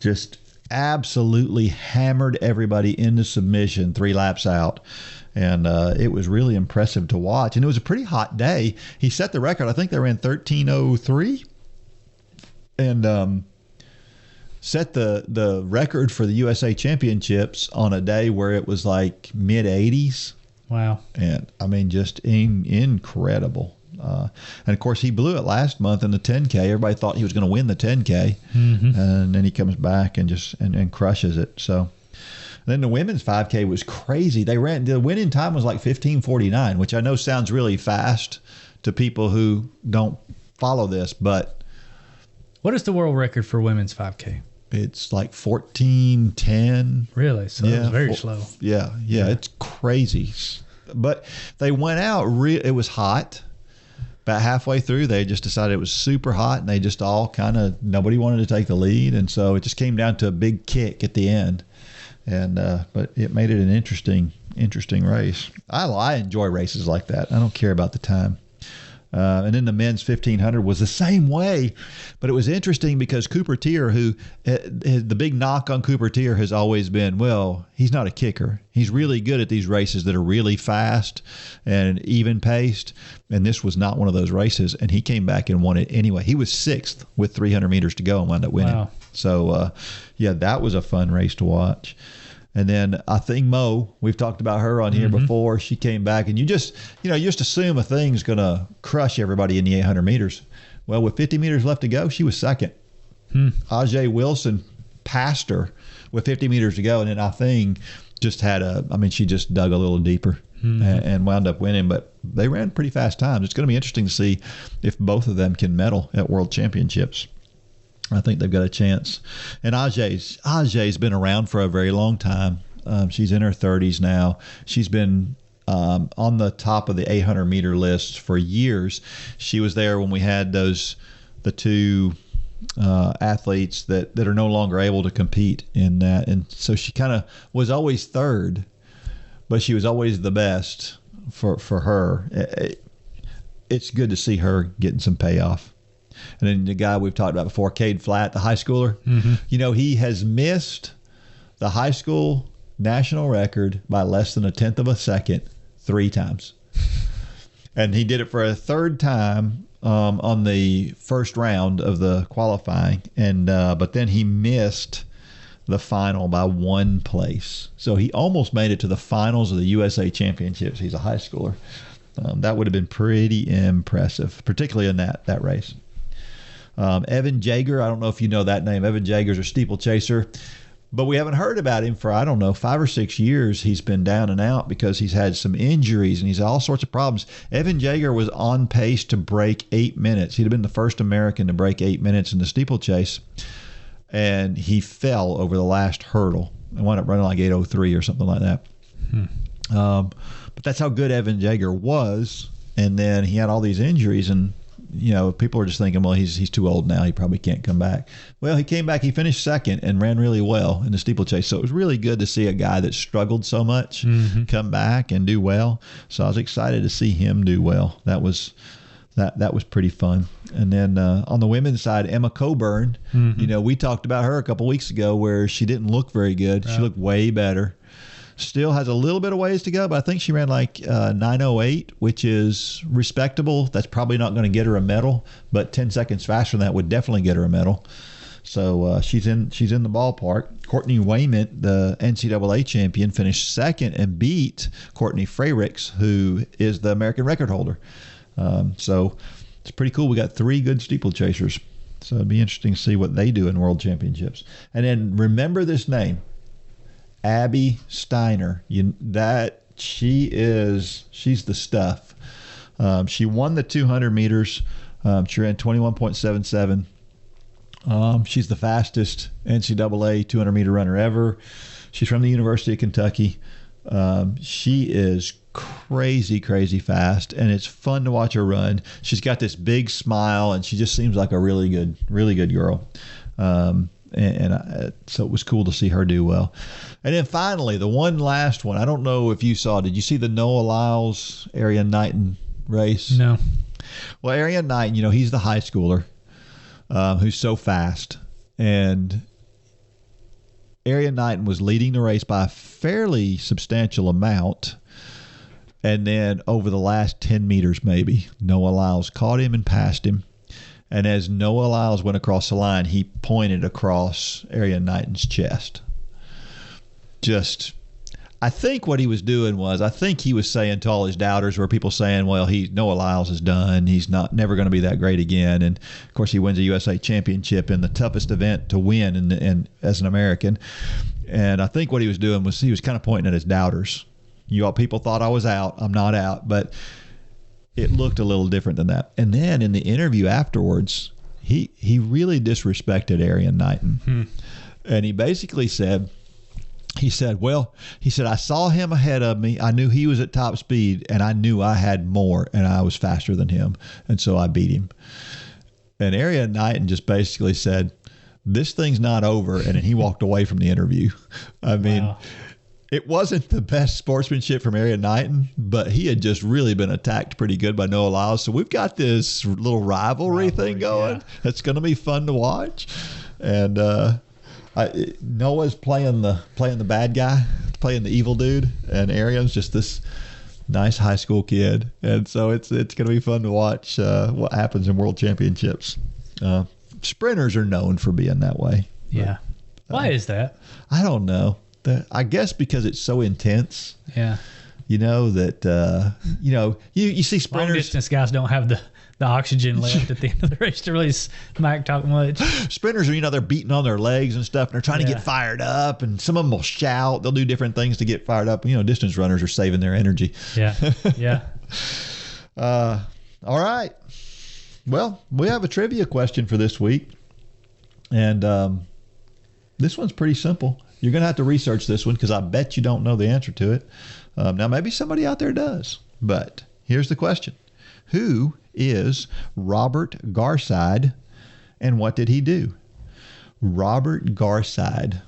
Just absolutely hammered everybody into submission 3 laps out. And it was really impressive to watch. And it was a pretty hot day. He set the record. I think they ran 13:03. And set the record for the USA Championships on a day where it was like mid-80s. Wow. And, I mean, just incredible. And, of course, he blew it last month in the 10K. Everybody thought he was going to win the 10K. Mm-hmm. And then he comes back and just and crushes it. So... Then the women's 5K was crazy. The winning time was like 15:49, which I know sounds really fast to people who don't follow this, but what is the world record for women's 5K? It's like 14:10. Really? So it was very slow. Yeah, it's crazy. But they went out. It was hot. About halfway through, they just decided it was super hot, and they just all nobody wanted to take the lead, and so it just came down to a big kick at the end. And but it made it an interesting race. I enjoy races like that. I don't care about the time. And then the men's 1500 was the same way, but it was interesting because Cooper Teare, who the big knock on Cooper Teare has always been, well, he's not a kicker. He's really good at these races that are really fast and even paced. And this was not one of those races. And he came back and won it anyway. He was 6th with 300 meters to go and wound up winning. Wow. So, that was a fun race to watch. And then I think Mo, we've talked about her on here before. She came back, and you just assume a thing's going to crush everybody in the 800 meters. Well, with 50 meters left to go, she was second. Ajay Wilson passed her with 50 meters to go, and then I think she just dug a little deeper and wound up winning. But they ran pretty fast times. It's going to be interesting to see if both of them can medal at World Championships. I think they've got a chance. And Ajay's been around for a very long time. She's in her 30s now. She's been on the top of the 800 meter list for years. She was there when we had the 2 athletes that are no longer able to compete in that. And so she kind of was always third, but she was always the best for her. It's good to see her getting some payoff. And then the guy we've talked about before, Cade Flatt, the high schooler, he has missed the high school national record by less than 1/10 of a second 3 times. And he did it for a 3rd time on the first round of the qualifying. And but then he missed the final by 1 place. So he almost made it to the finals of the USA Championships. He's a high schooler. That would have been pretty impressive, particularly in that race. Evan Jager, I don't know if you know that name. Evan Jager's a steeplechaser, but we haven't heard about him for, 5 or 6 years. He's been down and out because he's had some injuries and he's had all sorts of problems. Evan Jager was on pace to break 8 minutes. He'd have been the first American to break 8 minutes in the steeplechase, and he fell over the last hurdle and wound up running like 8:03 or something like that. But that's how good Evan Jaeger was. And then he had all these injuries, and people are just thinking, well, he's too old now. He probably can't come back. Well, he came back. He finished second and ran really well in the steeplechase. So it was really good to see a guy that struggled so much come back and do well. So I was excited to see him do well. That was pretty fun. And then on the women's side, Emma Coburn, we talked about her a couple weeks ago where she didn't look very good. Right. She looked way better. Still has a little bit of ways to go, but I think she ran like 9:08, which is respectable. That's probably not going to get her a medal, but 10 seconds faster than that would definitely get her a medal. So she's in the ballpark. Courtney Wayment, the NCAA champion, finished second and beat Courtney Freyricks, who is the American record holder. So it's pretty cool. We got 3 good steeplechasers. So it'd be interesting to see what they do in world championships. And then remember this name. Abby Steiner, she's the stuff. She won the 200 meters. She ran 21.77. She's the fastest NCAA 200 meter runner ever. She's from the University of Kentucky. She is crazy fast, and it's fun to watch her run. She's got this big smile, and she just seems like a really good girl. So it was cool to see her do well. And then finally, the one last one. I don't know if you saw. Did you see the Noah Lyles, Arian Knighton race? No. Well, Arian Knighton, he's the high schooler who's so fast. And Arian Knighton was leading the race by a fairly substantial amount. And then over the last 10 meters maybe, Noah Lyles caught him and passed him. And as Noah Lyles went across the line, he pointed across Arian Knighton's chest. I think what he was doing was, he was saying to all his doubters, were people saying, well, Noah Lyles is done. He's never going to be that great again. And of course, he wins a USA championship in the toughest event to win and as an American. And I think what he was doing was he was kind of pointing at his doubters. People thought I was out. I'm not out. But it looked a little different than that. And then in the interview afterwards, he really disrespected Arian Knighton. And he basically said, I saw him ahead of me. I knew he was at top speed, and I knew I had more, and I was faster than him. And so I beat him. And Arian Knighton just basically said, this thing's not over. And then he walked away from the interview. I mean, wow. It wasn't the best sportsmanship from Arian Knighton, but he had just really been attacked pretty good by Noah Lyles. So we've got this little rivalry thing going. Yeah. It's going to be fun to watch. And Noah's playing the bad guy, playing the evil dude, and Arian's just this nice high school kid. And so it's going to be fun to watch what happens in world championships. Sprinters are known for being that way. Yeah. But, why is that? I don't know. I guess because it's so intense. Yeah. You see sprinters. Long distance guys don't have the oxygen left at the end of the race to really smack talk much. Sprinters are, they're beating on their legs and stuff, and they're trying to get fired up, and some of them will shout. They'll do different things to get fired up. Distance runners are saving their energy. Yeah. Yeah. All right. Well, we have a trivia question for this week, and this one's pretty simple. You're going to have to research this one because I bet you don't know the answer to it. Now, maybe somebody out there does, but here's the question. Who is Robert Garside, and what did he do? Robert Garside.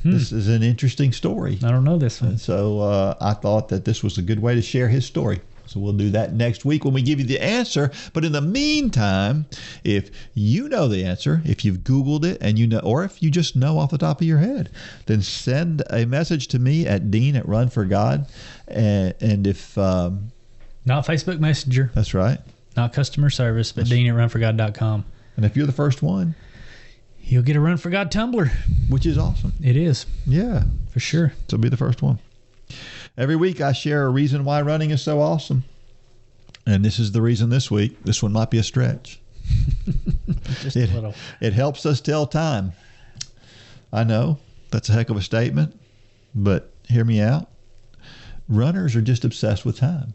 This is an interesting story. I don't know this one. And so I thought that this was a good way to share his story. So we'll do that next week when we give you the answer. But in the meantime, if you know the answer, if you've Googled it and or if you just know off the top of your head, then send a message to me at Dean@Run4God. And if... not Facebook Messenger. That's right. Not customer service, but Dean@RunForGod.com. And if you're the first one, you'll get a Run for God tumbler. Which is awesome. It is. Yeah. For sure. So be the first one. Every week I share a reason why running is so awesome. And this is the reason this week. This one might be a stretch. Just a little. It helps us tell time. I know that's a heck of a statement, but hear me out. Runners are just obsessed with time.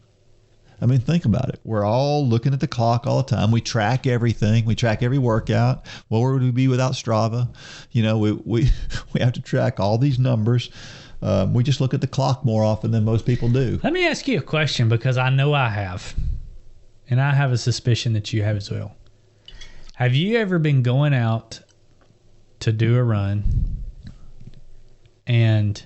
I mean, think about it. We're all looking at the clock all the time. We track everything. We track every workout. What would we be without Strava? We have to track all these numbers. We just look at the clock more often than most people do. Let me ask you a question, because I know I have, and I have a suspicion that you have as well. Have you ever been going out to do a run, and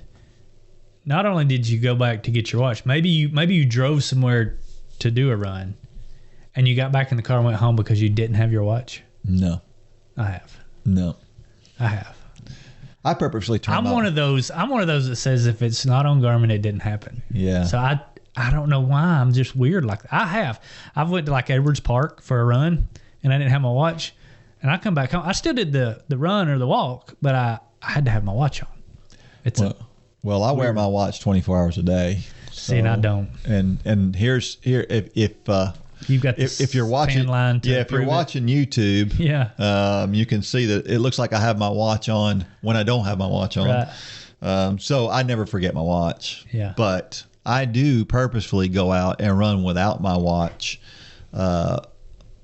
not only did you go back to get your watch, maybe you drove somewhere to do a run, and you got back in the car and went home because you didn't have your watch? No. I have. No. I have. I purposely turn I'm one of those that says if it's not on Garmin, it didn't happen. Yeah. So I don't know why. I'm just weird like that. I've went to like Edwards Park for a run, and I didn't have my watch, and I come back home. I still did the run or the walk, but I had to have my watch on. Well, I wear my watch 24 hours a day. See, and I don't. And if You've got if you're watching, if you're watching YouTube, you can see that it looks like I have my watch on when I don't have my watch on. Right. So I never forget my watch. Yeah. But I do purposefully go out and run without my watch,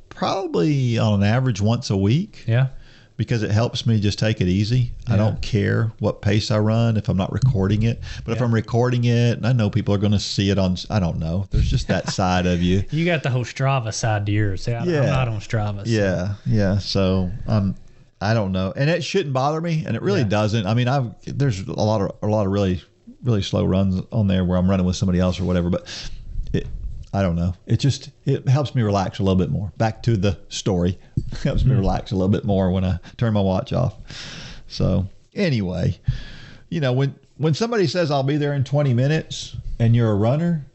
probably on an average once a week. Yeah. Because it helps me just take it easy. Yeah. I don't care what pace I run if I'm not recording it. But if I'm recording it, and I know people are going to see it on, I don't know. There's just that side of you. You got the whole Strava side to yours. I'm not on Strava. So. Yeah. So I don't know, and it shouldn't bother me, and it really doesn't. I mean, there's a lot of really, really slow runs on there where I'm running with somebody else or whatever, but I don't know. It helps me relax a little bit more. Back to the story. It helps me relax a little bit more when I turn my watch off. So anyway, when somebody says I'll be there in 20 minutes and you're a runner,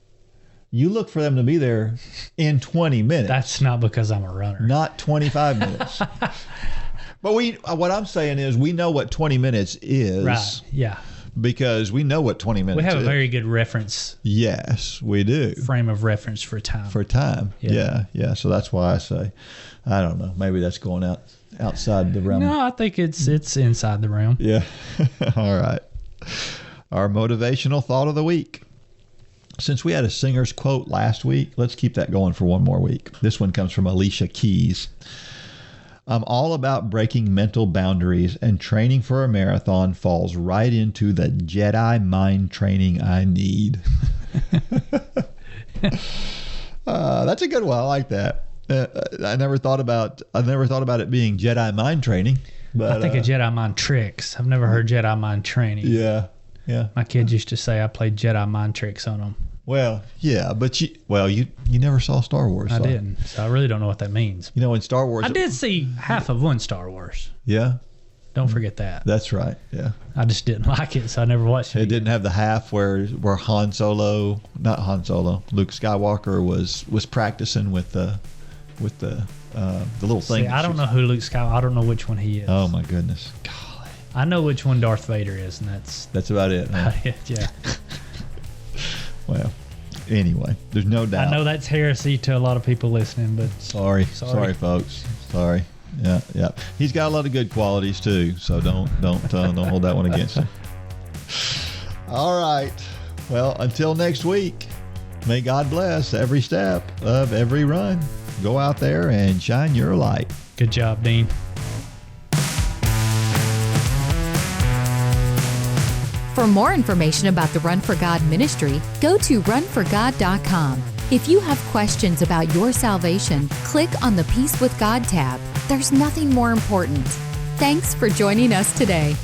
you look for them to be there in 20 minutes. That's not because I'm a runner. Not 25 minutes. But what I'm saying is we know what 20 minutes is. Right. Yeah. Because we know what 20 minutes is. We have a very good reference. Yes, we do. Frame of reference for time. Yeah. So that's why I say, I don't know. Maybe that's going outside the realm. No, I think it's inside the realm. Yeah. All right. Our motivational thought of the week. Since we had a singer's quote last week, let's keep that going for one more week. This one comes from Alicia Keys. I'm all about breaking mental boundaries, and training for a marathon falls right into the Jedi mind training I need. That's a good one. I like that. I never thought about it being Jedi mind training. But I think of Jedi mind tricks. I've never heard Jedi mind training. Yeah. My kids used to say I played Jedi mind tricks on them. Well, yeah, but you never saw Star Wars. I didn't, so I really don't know what that means. In Star Wars, I did see half of one Star Wars. Yeah. Don't forget that. That's right. Yeah. I just didn't like it, so I never watched it. It didn't have the half where Luke Skywalker was practicing with the little thing. See, I don't know who Luke Skywalker. I don't know which one he is. Oh my goodness. Golly. I know which one Darth Vader is, and that's about it. Huh? Yeah. Well, anyway, there's no doubt. I know that's heresy to a lot of people listening, but sorry, folks. Sorry. Yeah. He's got a lot of good qualities too, so don't hold that one against him. All right. Well, until next week, may God bless every step of every run. Go out there and shine your light. Good job, Dean. For more information about the Run for God ministry, go to runforgod.com. If you have questions about your salvation, click on the Peace with God tab. There's nothing more important. Thanks for joining us today.